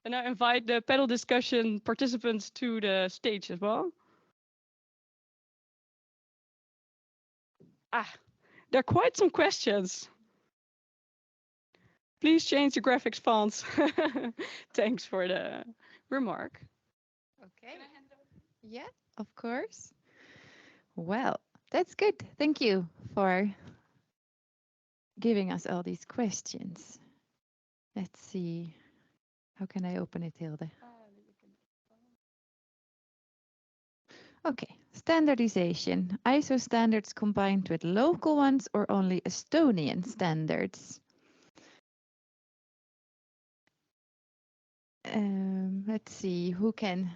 And I invite the panel discussion participants to the stage as well. There are quite some questions. Please change the graphics fonts. Thanks for the remark. Okay. Yeah, of course. Well, that's good. Thank you for giving us all these questions. Let's see. How can I open it, Hilde? Okay, standardization. ISO standards combined with local ones or only Estonian standards? Let's see, who can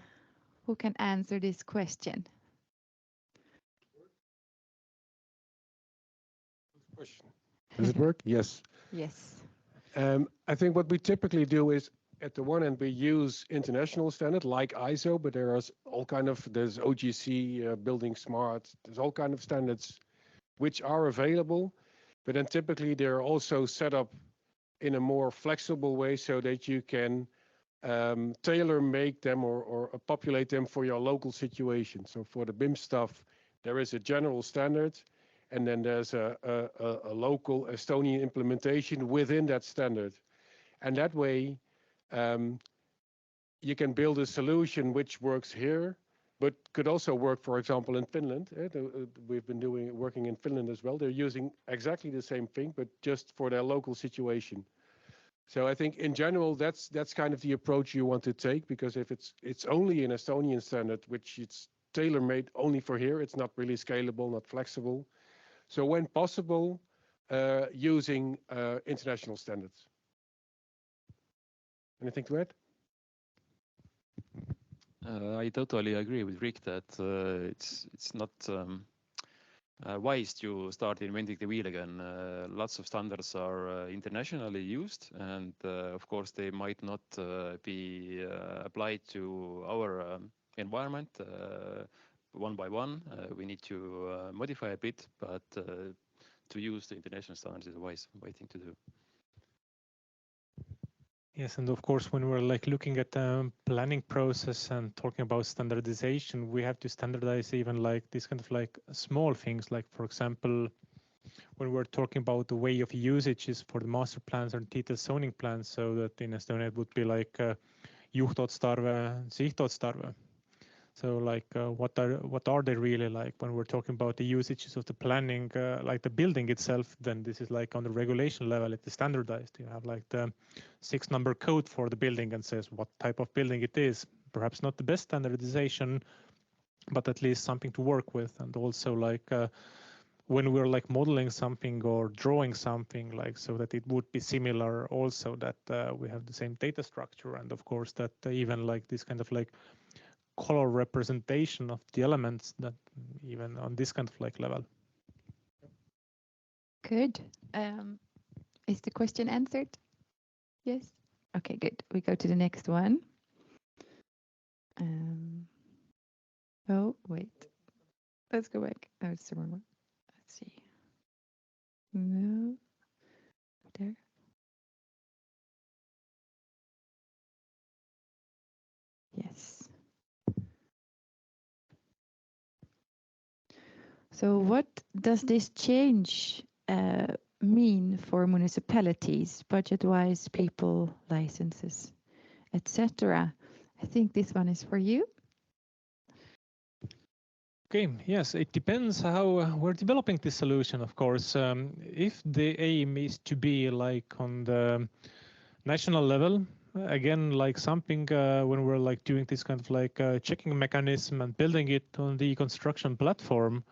answer this question? Question. Does it work? Yes. Yes. I think what we typically do is, at the one end, we use international standard like ISO, but there's OGC, Building Smart, there's all kind of standards which are available, but then typically they're also set up in a more flexible way so that you can tailor make them or populate them for your local situation. So for the BIM stuff, there is a general standard, and then there's a local Estonian implementation within that standard. And that way, you can build a solution which works here, but could also work, for example, in Finland. We've been working in Finland as well. They're using exactly the same thing, but just for their local situation. So I think in general, that's kind of the approach you want to take, because if it's only an Estonian standard, which it's tailor-made only for here, it's not really scalable, not flexible. So when possible, using international standards. Anything to add? I totally agree with Rick that it's not wise to start inventing the wheel again. Lots of standards are internationally used, and of course they might not be applied to our environment one by one. We need to modify a bit, but to use the international standards is a wise thing to do. Yes, and of course, when we're like looking at the planning process and talking about standardization, we have to standardize even like these kind of like small things, like for example, when we're talking about the way of usages for the master plans and detailed zoning plans, so that in Estonia it would be like juhtotstarve, sihtotstarve. So like what are they really like when we're talking about the usages of the planning, like the building itself? Then this is like on the regulation level, it is standardized. You have like the 6-number code for the building and says what type of building it is. Perhaps not the best standardization, but at least something to work with. And also like when we're like modeling something or drawing something, like so that it would be similar, also that we have the same data structure, and of course that even like this kind of like color representation of the elements, that even on this kind of like level. Good. Is the question answered? Yes. Okay, good. We go to the next one. Oh, wait. Let's go back. Oh, it's the wrong one. see. Move there. Yes. So what does this change mean for municipalities, budget-wise, people, licenses, etc.? I think this one is for you. Okay, yes, it depends how we're developing this solution, of course. If the aim is to be like on the national level, again, like something when we're like doing this kind of like checking mechanism and building it on the construction platform,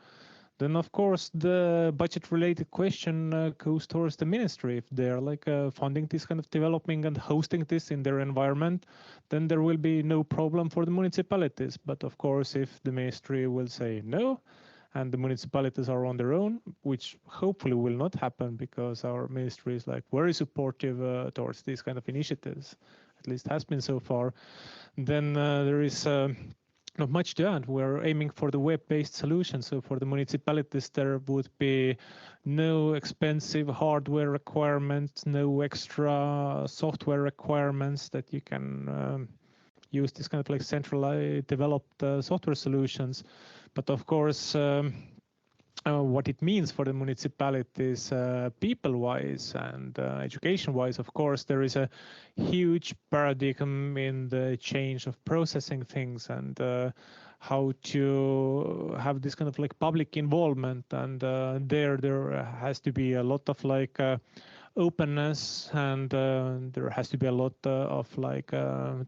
then of course the budget related question goes towards the ministry. If they're like funding this kind of developing and hosting this in their environment, then there will be no problem for the municipalities. But of course, if the ministry will say no, and the municipalities are on their own, which hopefully will not happen because our ministry is like very supportive towards these kind of initiatives, at least has been so far, then there is not much to add. We're aiming for the web-based solution. So for the municipalities, there would be no expensive hardware requirements, no extra software requirements that you can use this kind of like centrally developed software solutions. But of course, what it means for the municipalities people-wise and education-wise, of course, there is a huge paradigm in the change of processing things and how to have this kind of like public involvement. And there has to be a lot of like openness, and there has to be a lot of like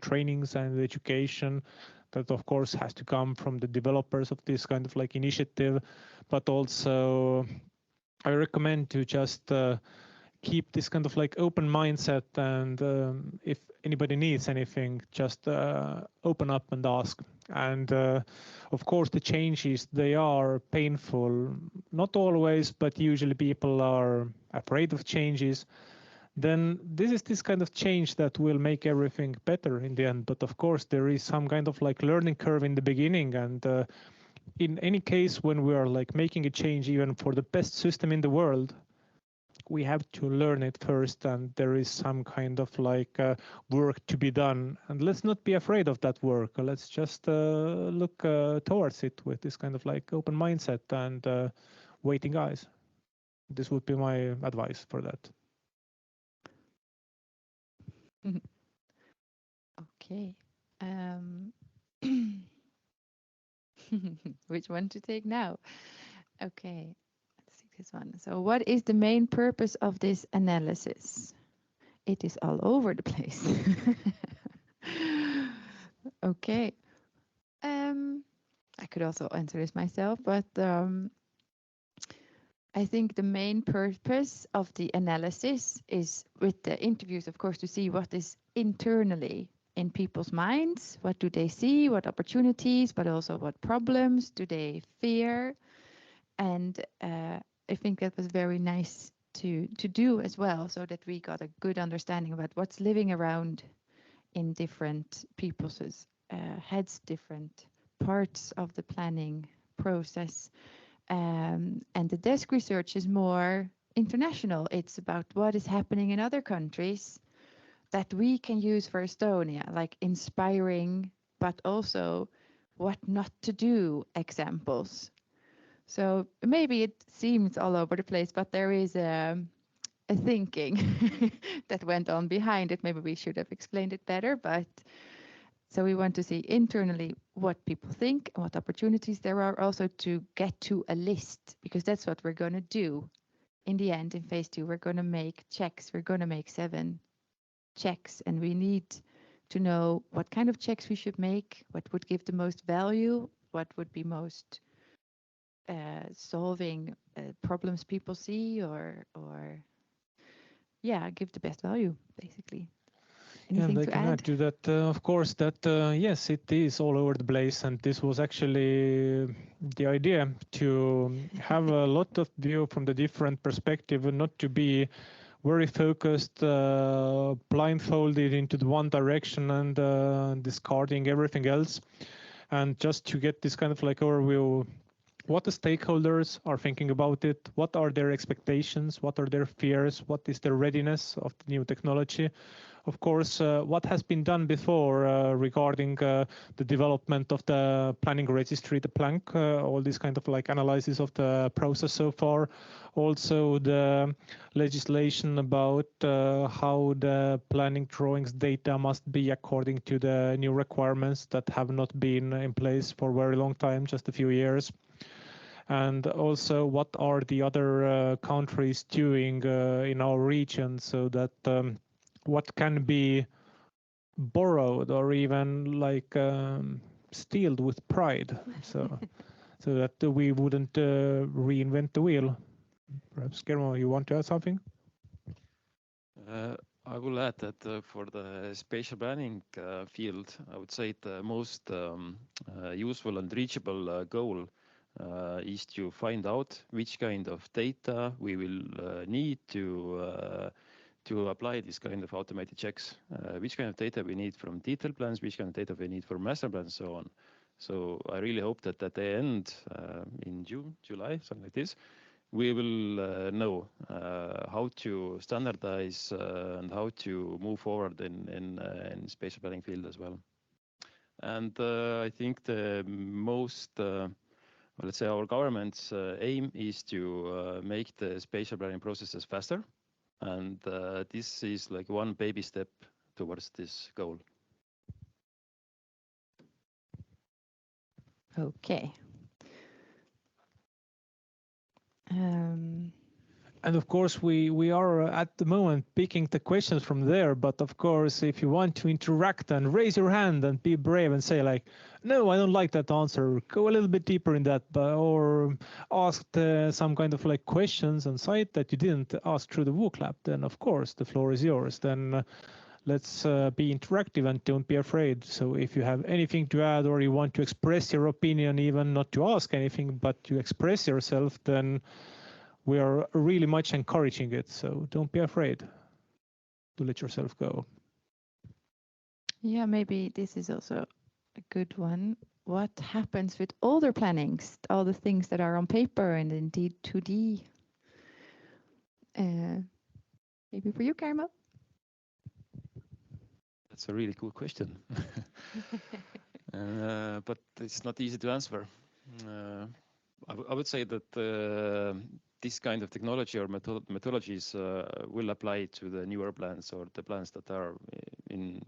trainings and education that of course has to come from the developers of this kind of like initiative. But also I recommend to just keep this kind of like open mindset, and if anybody needs anything, just open up and ask. And of course the changes, they are painful, not always, but usually people are afraid of changes. Then this is this kind of change that will make everything better in the end. But of course there is some kind of like learning curve in the beginning, and in any case, when we are like making a change, even for the best system in the world, we have to learn it first, and there is some kind of like work to be done. And let's not be afraid of that work. Let's just look towards it with this kind of like open mindset and waiting eyes. This would be my advice for that. Okay. Which one to take now? Okay, let's take this one. So what is the main purpose of this analysis? It is all over the place. Okay. I could also answer this myself, but I think the main purpose of the analysis is with the interviews, of course, to see what is internally in people's minds. What do they see? What opportunities, but also what problems do they fear? And I think that was very nice to do as well, so that we got a good understanding about what's living around in different people's heads, different parts of the planning process. And the desk research is more international. It's about what is happening in other countries that we can use for Estonia, like inspiring, but also what not to do examples. So maybe it seems all over the place, but there is a thinking that went on behind it. Maybe we should have explained it better, but so we want to see internally what people think and what opportunities there are, also to get to a list, because that's what we're going to do. In the end, in phase 2, we're going to make checks. We're going to make 7 checks, and we need to know what kind of checks we should make, what would give the most value, what would be most solving problems people see, or yeah, give the best value, basically. Anything and I to can add to that, of course, that yes, it is all over the place, and this was actually the idea, to have a lot of view from the different perspective, and not to be very focused, blindfolded into the one direction and discarding everything else, and just to get this kind of like overview what the stakeholders are thinking about it, what are their expectations, what are their fears, what is their readiness of the new technology. Of course, what has been done before regarding the development of the planning registry, the PLANK, all these kind of like analysis of the process so far. Also the legislation about how the planning drawings data must be according to the new requirements that have not been in place for a very long time, just a few years. And also what are the other countries doing in our region, so that what can be borrowed or even like stealed with pride, so that we wouldn't reinvent the wheel. Perhaps Germo, you want to add something? I will add that for the spatial planning field, I would say the most useful and reachable goal is to find out which kind of data we will need to apply this kind of automated checks, which kind of data we need from detail plans, which kind of data we need for master plans, so on. So I really hope that at the end, in June, July, something like this, we will know how to standardize and how to move forward in spatial planning field as well. And I think the most, let's say our government's aim is to make the spatial planning processes faster. And this is like one baby step towards this goal. Okay. And of course, we are at the moment picking the questions from there. But of course, if you want to interact and raise your hand and be brave and say like, no, I don't like that answer, go a little bit deeper in that, or ask some kind of like questions on site that you didn't ask through the WOOC lab, then of course the floor is yours. Then let's be interactive and don't be afraid. So if you have anything to add or you want to express your opinion, even not to ask anything, but to express yourself, then we are really much encouraging it. So don't be afraid to let yourself go. Yeah, maybe this is also a good one. What happens with older plannings, all the things that are on paper and indeed 2D? Maybe for you, Carmel? That's a really cool question. But it's not easy to answer. I would say that this kind of technology or methodologies will apply to the newer plans or the plans that are in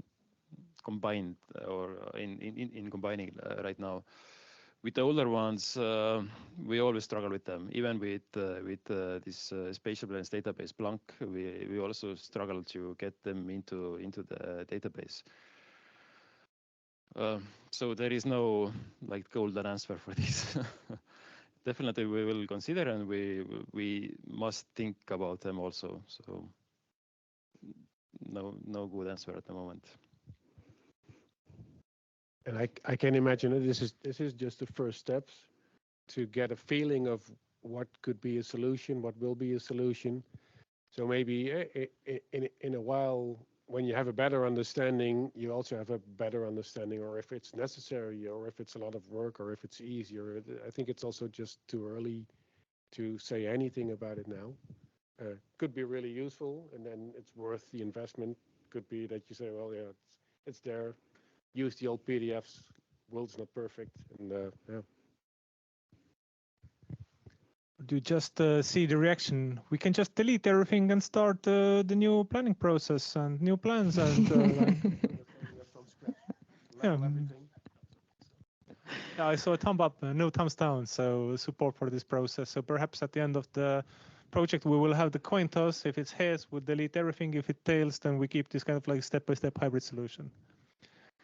combined or in combining right now. With the older ones, we always struggle with them. Even with this spatial plans database Blank, we also struggle to get them into the database. So there is no like golden answer for this. Definitely we will consider, and we must think about them also. So no good answer at the moment. And I can imagine that this is just the first steps to get a feeling of what could be a solution, what will be a solution. So maybe in a while, when you have a better understanding, you also have a better understanding, or if it's necessary, or if it's a lot of work, or if it's easier. I think it's also just too early to say anything about it now. Could be really useful, and then it's worth the investment. Could be that you say, well, yeah, it's there. Use the old PDFs. World's not perfect, and yeah. Do you just see the reaction? We can just delete everything and start the new planning process and new plans and yeah. Yeah, I saw a thumb up, no thumbs down, so support for this process. So perhaps at the end of the project, we will have the coin toss. If it's heads, we'll delete everything. If it tails, then we keep this kind of like step-by-step hybrid solution.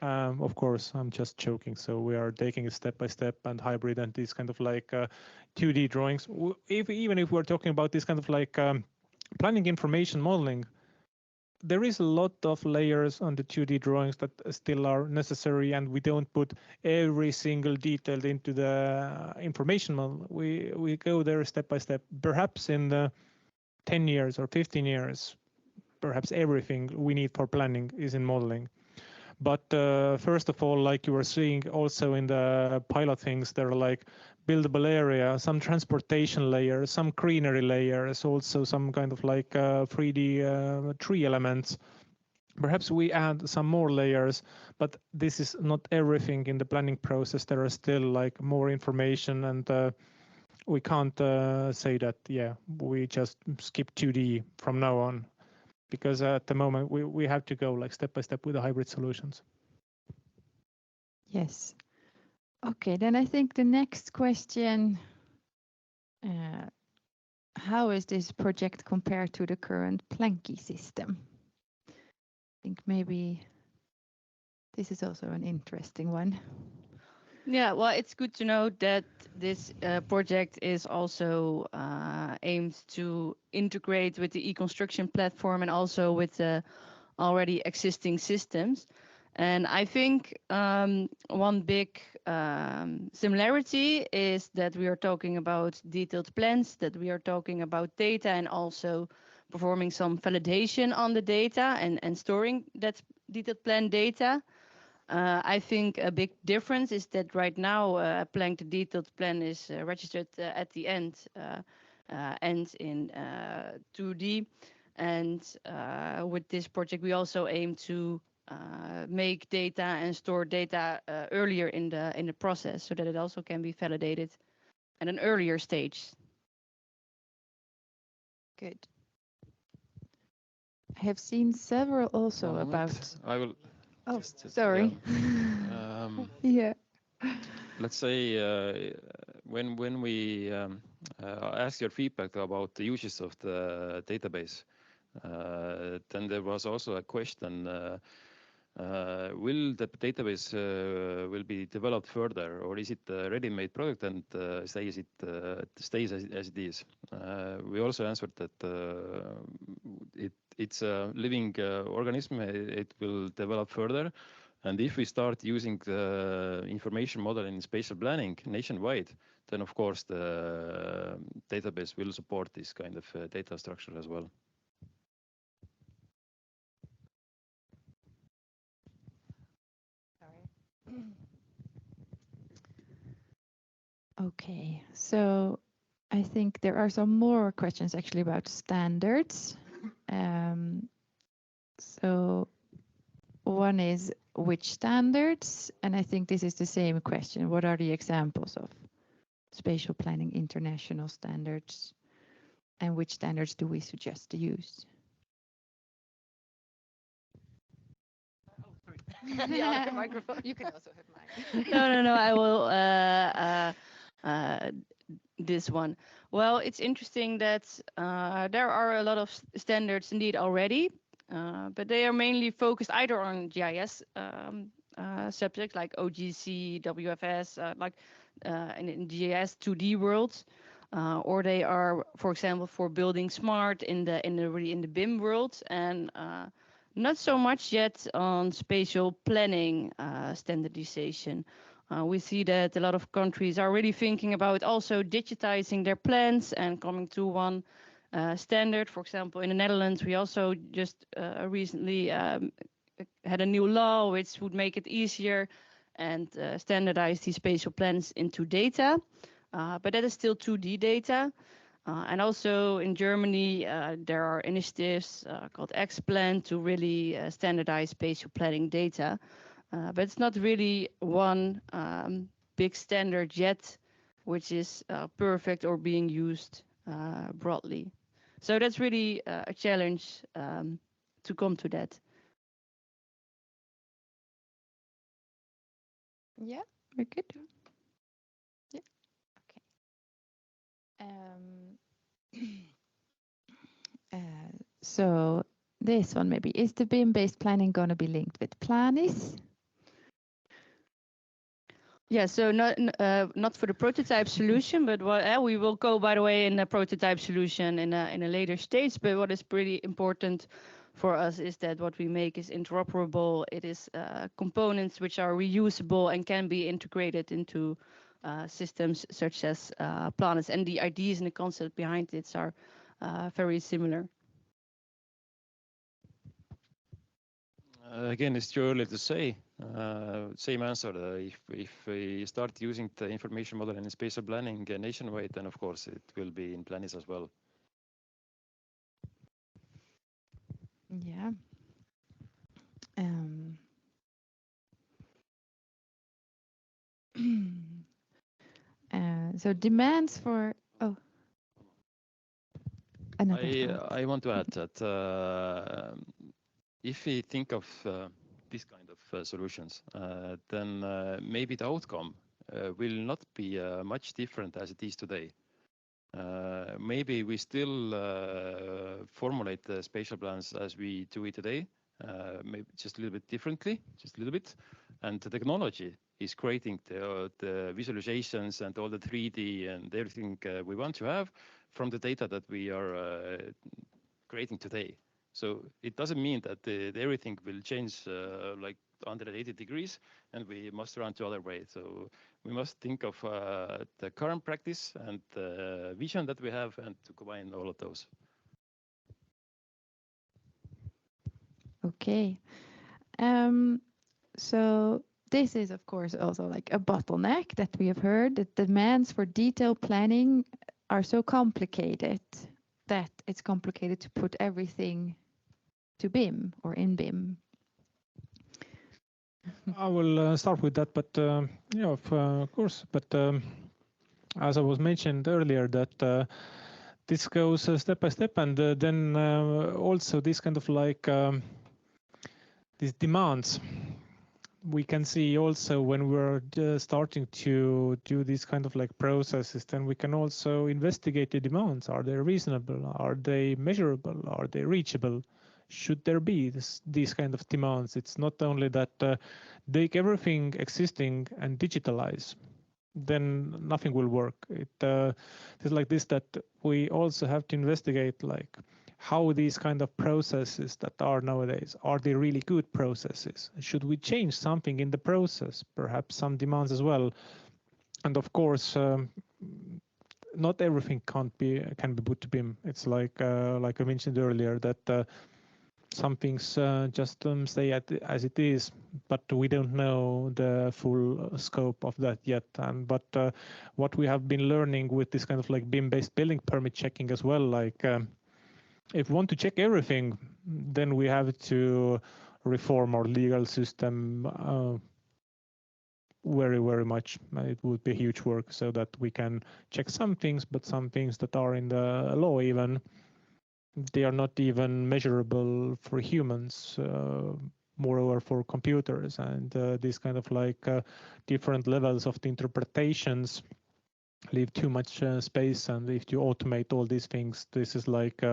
Of course, I'm just joking. So we are taking it step-by-step and hybrid and these kind of like 2D drawings. Even if we're talking about this kind of like planning information modeling, there is a lot of layers on the 2D drawings that still are necessary, and we don't put every single detail into the information model. We go there step by step. Perhaps in the 10 years or 15 years, perhaps everything we need for planning is in modeling. But first of all, like you were seeing also in the pilot things, there are like buildable area, some transportation layers, some greenery layers, also some kind of like 3D tree elements. Perhaps we add some more layers, but this is not everything in the planning process. There are still like more information, and we can't say that, yeah, we just skip 2D from now on, because at the moment we have to go like step by step with the hybrid solutions. Yes. Okay, then I think the next question, how is this project compared to the current PlanBII system? I think maybe this is also an interesting one. Yeah, well, it's good to know that this project is also aimed to integrate with the e-construction platform and also with the already existing systems. And I think one big similarity is that we are talking about detailed plans, that we are talking about data and also performing some validation on the data and storing that detailed plan data. I think a big difference is that right now the detailed plan is registered at the end in 2D. And with this project, we also aim to make data and store data earlier in the process, so that it also can be validated at an earlier stage. Good. I have seen several also about. I will. Oh, sorry. Yeah. Yeah. Let's say when we ask your feedback about the uses of the database, then there was also a question: will the database will be developed further, or is it a ready-made product and stays as it is? We also answered that it's a living organism. It will develop further. And if we start using the information model in spatial planning nationwide, then of course the database will support this kind of data structure as well. Okay, so I think there are some more questions actually about standards. So one is which standards, and I think this is the same question. What are the examples of spatial planning international standards, and which standards do we suggest to use? The other microphone. You can also have mine. No, I will this one. Well, it's interesting that there are a lot of standards indeed already, but they are mainly focused either on GIS subjects like OGC, WFS, in GIS 2D worlds, or they are, for example, for building smart in the BIM world, and not so much yet on spatial planning standardization. We see that a lot of countries are really thinking about also digitizing their plans and coming to one standard. For example, in the Netherlands, we also just recently had a new law which would make it easier and standardize these spatial plans into data. But that is still 2D data. And also in Germany, there are initiatives called X-Plan to really standardize spatial planning data. But it's not really one big standard yet, which is perfect or being used broadly. So that's really a challenge to come to that. Yeah, very good. Yeah, okay. So this one maybe, is the BIM-based planning going to be linked with PlanIS? Yeah, so not for the prototype solution, but what we will go, by the way, in a prototype solution in a later stage. But what is pretty important for us is that what we make is interoperable. It is components which are reusable and can be integrated into systems such as PlanIS, and the ideas and the concept behind it are very similar. Again, it's too early to say. Same answer. If we start using the information model in spatial planning nationwide, then of course it will be in Planis as well. Yeah. So demands for I want to add that if we think of this kind of solutions, then maybe the outcome will not be much different as it is today. Maybe we still formulate the spatial plans as we do it today, maybe just a little bit differently, just a little bit. And the technology is creating the visualizations and all the 3D and everything we want to have from the data that we are creating today. So it doesn't mean that everything will change like 180 degrees and we must run to other way. So we must think of the current practice and the vision that we have and to combine all of those. Okay. So this is, of course, also like a bottleneck that we have heard. The demands for detailed planning are so complicated that it's complicated to put everything to BIM or in BIM. I will start with that, but yeah, of course. But as I was mentioned earlier, that this goes step by step, and then also this kind of like these demands. We can see also when we're starting to do these kind of like processes, then we can also investigate the demands. Are they reasonable? Are they measurable? Are they reachable? Should there be these kind of demands? It's not only that take everything existing and digitalize, then nothing will work. It's like this, that we also have to investigate like how these kind of processes that are nowadays, are they really good processes? Should we change something in the process? Perhaps some demands as well. And of course, not everything can be put to BIM. It's like I mentioned earlier, that some things just stay as it is, but we don't know the full scope of that yet. But what we have been learning with this kind of like BIM-based building permit checking as well, like if we want to check everything, then we have to reform our legal system very, very much. It would be huge work so that we can check some things, but some things that are in the law even, they are not even measurable for humans, moreover for computers. And these kind of like different levels of the interpretations leave too much space, and if you automate all these things, this is like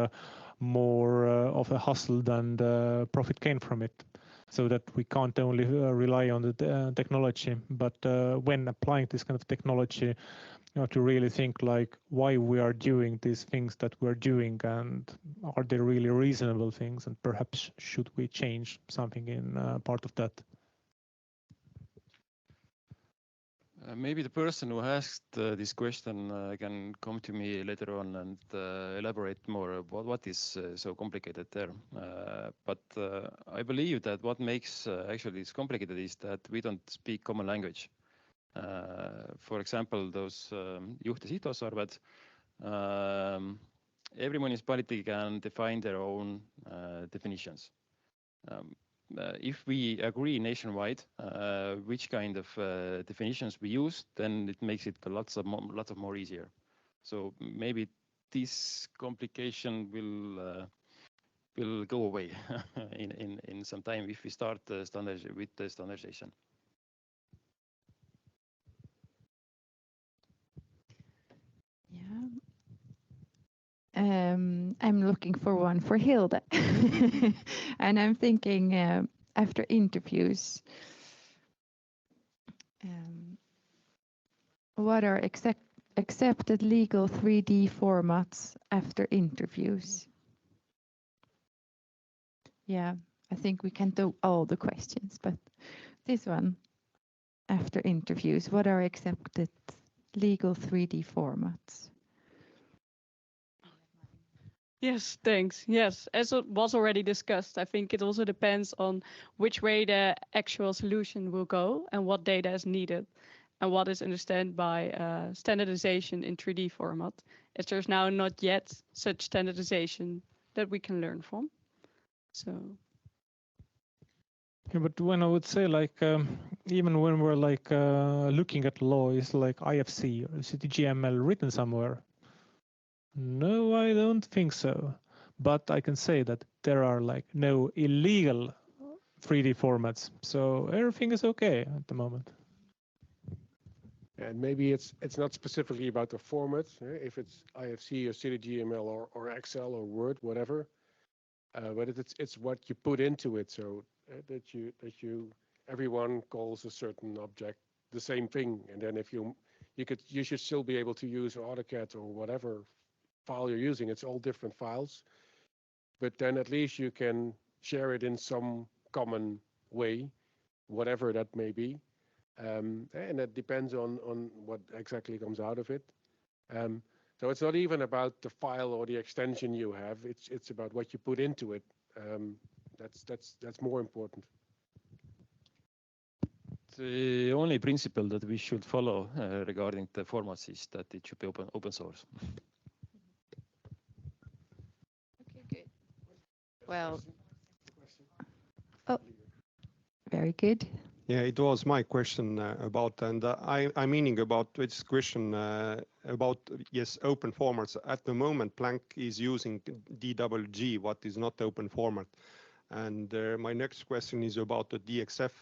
more of a hustle than the profit gain from it. So that we can't only rely on the technology, but when applying this kind of technology, you have to really think like why we are doing these things that we're doing, and are they really reasonable things, and perhaps should we change something in part of that. Maybe the person who asked this question can come to me later on and elaborate more what is so complicated there. But I believe that what makes actually this complicated is that we don't speak common language. For example, those juht- ja sihtotstarved, every municipality can define their own definitions. If we agree nationwide which kind of definitions we use, then it makes it lots of more easier. So maybe this complication will go away in some time if we start with the standardization. Yeah. I'm looking for one for Hilda. And I'm thinking after interviews, what are accepted legal 3D formats after interviews? Yeah, I think we can do all the questions, but this one, after interviews, what are accepted legal 3D formats? Yes, thanks. Yes, as it was already discussed, I think it also depends on which way the actual solution will go and what data is needed and what is understood by standardization in 3D format, as there's now not yet such standardization that we can learn from. So. Yeah, but when I would say like, even when we're like looking at law, is like IFC or CTGML written somewhere? No, I don't think so. But I can say that there are like no illegal 3D formats, so everything is okay at the moment. And maybe it's not specifically about the format, if it's IFC or CTGML or Excel or Word, whatever, but it's what you put into it. So that everyone calls a certain object the same thing, and then if you should still be able to use AutoCAD or whatever file you're using. It's all different files, but then at least you can share it in some common way, whatever that may be. And that depends on what exactly comes out of it. So it's not even about the file or the extension you have. It's about what you put into it. That's more important. The only principle that we should follow regarding the formats is that it should be open source. Okay, good. Well, oh, very good. Yeah, it was my question about, and I'm meaning about this question about, yes, open formats. At the moment, Planck is using DWG, what is not open format. And my next question is about the DXF.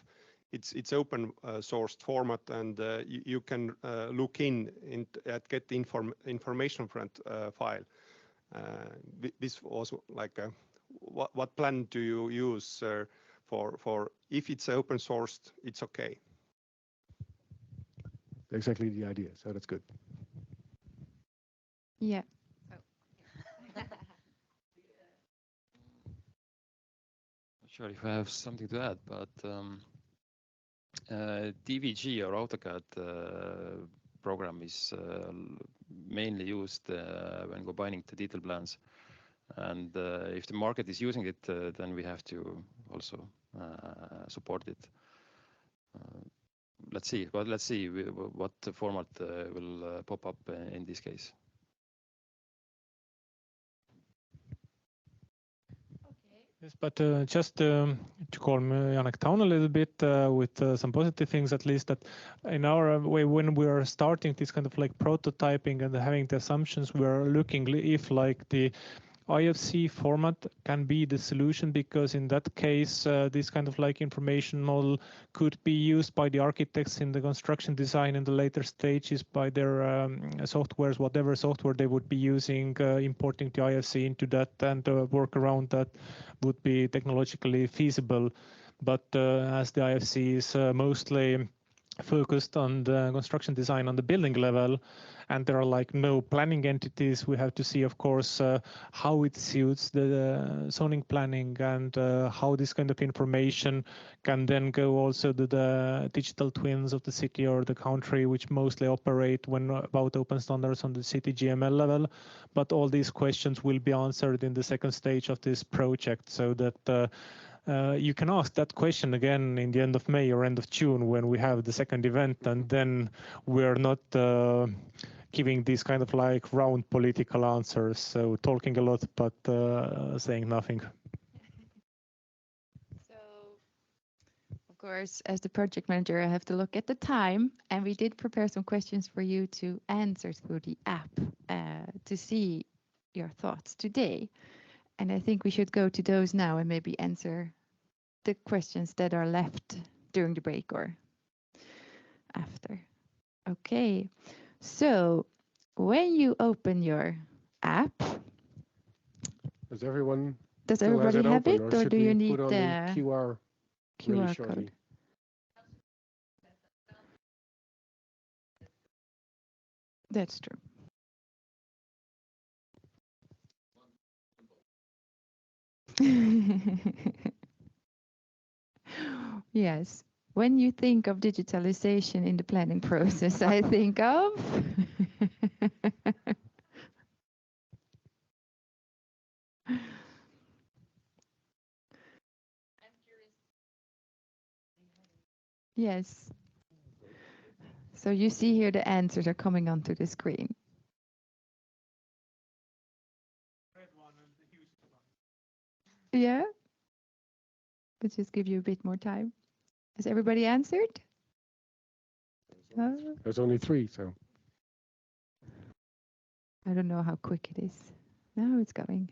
It's open sourced format, and you can look at get information from file. This was like what plan do you use for if it's open sourced, it's okay? Exactly the idea. So that's good. Yeah. Not sure if I have something to add, but DVG or AutoCAD program is mainly used when combining the detail plans. And if the market is using it, then we have to also support it. Let's see what format will pop up in this case. Yes, but just to calm Janek down a little bit with some positive things, at least, that in our way, when we are starting this kind of like prototyping and having the assumptions, we are looking if like the IFC format can be the solution, because in that case, this kind of like information model could be used by the architects in the construction design in the later stages by their softwares, whatever software they would be using, importing the IFC into that, and work around that would be technologically feasible. But as the IFC is mostly focused on the construction design on the building level, and there are like no planning entities, we have to see, of course, how it suits the zoning planning, and how this kind of information can then go also to the digital twins of the city or the country, which mostly operate when about open standards on the city GML level. But all these questions will be answered in the second stage of this project, so that you can ask that question again in the end of May or end of June when we have the second event, and then we're not giving these kind of like round political answers, so talking a lot but saying nothing. So, of course, as the project manager, I have to look at the time, and we did prepare some questions for you to answer through the app to see your thoughts today. And I think we should go to those now and maybe answer the questions that are left during the break or after. Okay, so when you open your app, Does everyone everybody have it, or do you need put on the QR really code? shortly? That's true. Yes. When you think of digitalization in the planning process, I think of Yes. So you see here the answers are coming onto the screen. Yeah. Let's just give you a bit more time. Has everybody answered? There's only 3, so. I don't know how quick it is. Now it's going.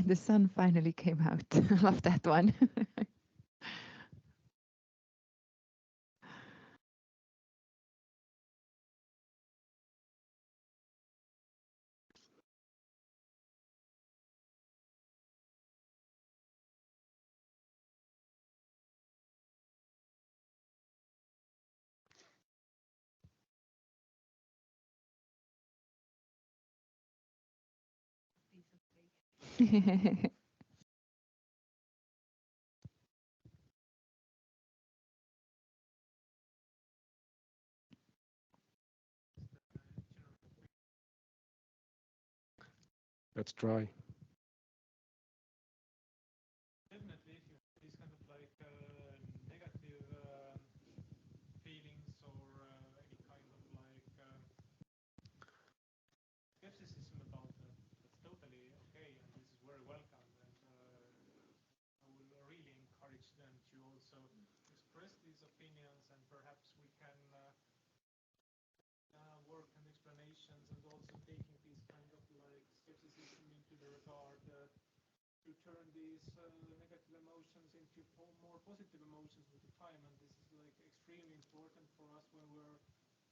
The sun finally came out. I love that one. Let's try. Definitely, if you have these kind of like negative feelings or any kind of like skepticism about that, that's totally okay, and this is very welcome. And I will really encourage them to also express these opinions, and perhaps we can work on explanations and also taking these kind of like skepticism into the regard to turn these negative emotions into more positive emotions with the time. And this is like extremely important for us when we're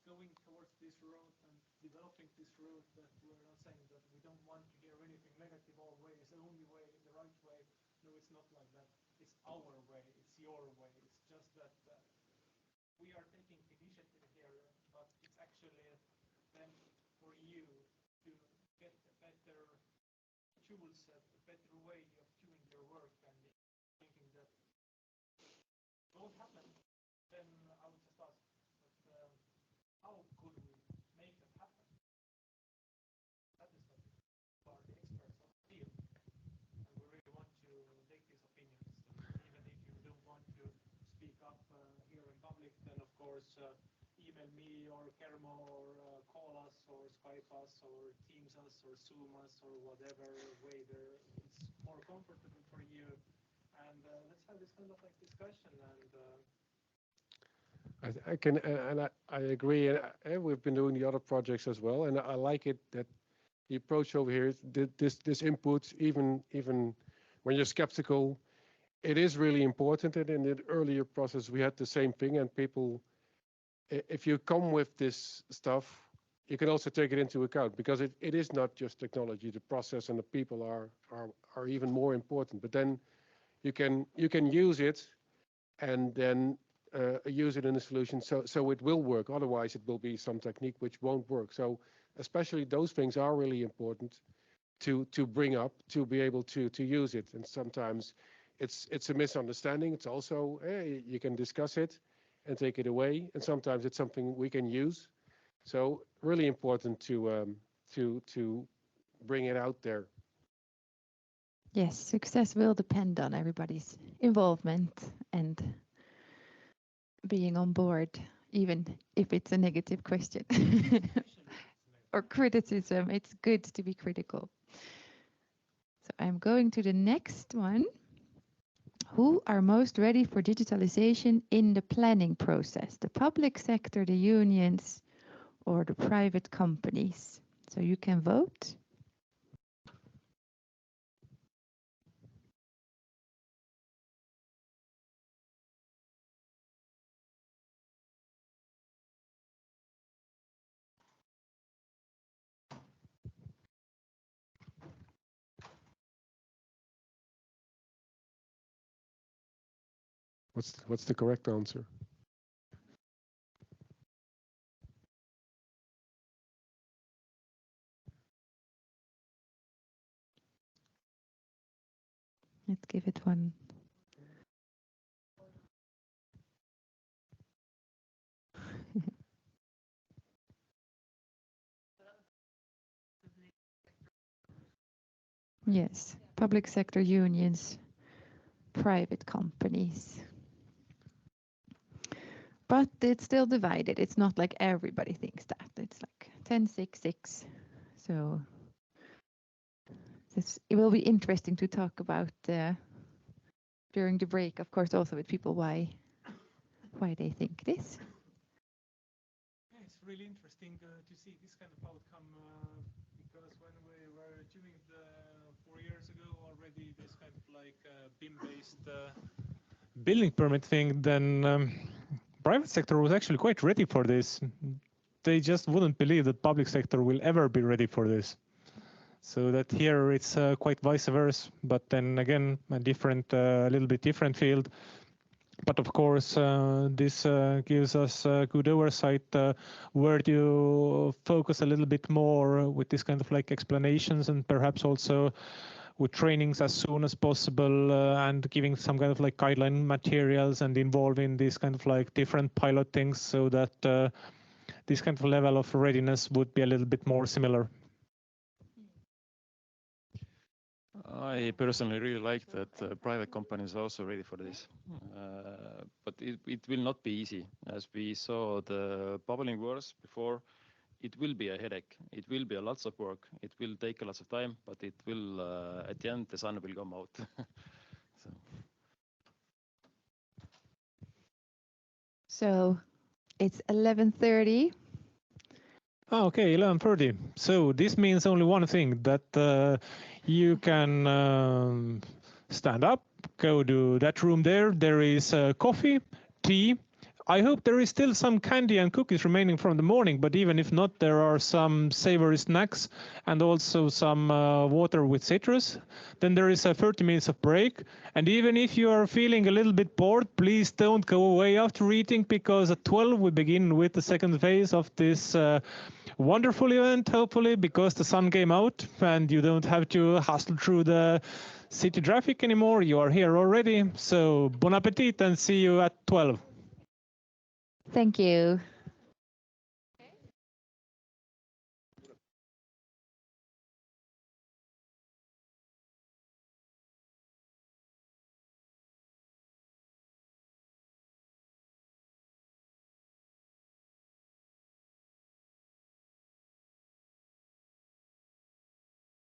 going towards this road and developing this road, that we're not saying that we don't want to hear anything negative always, the only way, the right way. No, it's not like that. It's our way, it's your way. It's just that we are taking initiative here, but it's actually then for you to get a better tool set, a better way of doing your work. And thinking that won't happen, then I would just ask, but how could we make that happen? That is what we are the experts of the field, and we really want to take these opinions. And even if you don't want to speak up here in public, then of course email me or Kermo or call us or Skype us or Teams us or Zoom us or whatever way there it's more comfortable for you. And let's have this kind of like discussion. And I can, and I agree. We've been doing the other projects as well, and I like it that the approach over here is this input, even when you're skeptical, it is really important. And in the earlier process, we had the same thing, and people, if you come with this stuff, you can also take it into account, because it is not just technology. The process and the people are even more important. But then you can use it, and then use it in a solution so it will work. Otherwise, it will be some technique which won't work. So especially those things are really important to bring up, to be able to use it. And sometimes it's a misunderstanding. It's also, you can discuss it and take it away. And sometimes it's something we can use. So really important to bring it out there. Yes, success will depend on everybody's involvement and being on board, even if it's a negative question or criticism. It's good to be critical. So I'm going to the next one. Who are most ready for digitalization in the planning process? The public sector, the unions, or the private companies? So you can vote. What's the correct answer? Let's give it one. Yes, public sector unions private companies. But it's still divided. It's not like everybody thinks that. It's like 10, 6, 6. So it will be interesting to talk about during the break, of course, also with people why they think this. Yeah, it's really interesting to see this kind of outcome because when we were doing the 4 years ago already this kind of like BIM-based building permit thing, then private sector was actually quite ready for this. They just wouldn't believe that public sector will ever be ready for this. So that here it's quite vice versa, but then again a different, a little bit different field. But of course, this gives us good oversight where to focus a little bit more with this kind of like explanations, and perhaps also with trainings as soon as possible, and giving some kind of like guideline materials and involving this kind of like different pilot things, so that this kind of level of readiness would be a little bit more similar. I personally really like that private companies are also ready for this, but it will not be easy. As we saw the bubbling wars before, it will be a headache. It will be a lots of work. It will take a lot of time, but it will, at the end, the sun will come out. So it's 11:30. Oh, okay, 11:30. So this means only one thing, that you can stand up, go to that room there. There is coffee, tea. I hope there is still some candy and cookies remaining from the morning, but even if not, there are some savory snacks and also some water with citrus. Then there is a 30 minutes of break. And even if you are feeling a little bit bored, please don't go away after eating, because at 12 we begin with the second phase of this wonderful event, hopefully, because the sun came out and you don't have to hustle through the city traffic anymore. You are here already. So bon appetit and see you at 12. Thank you.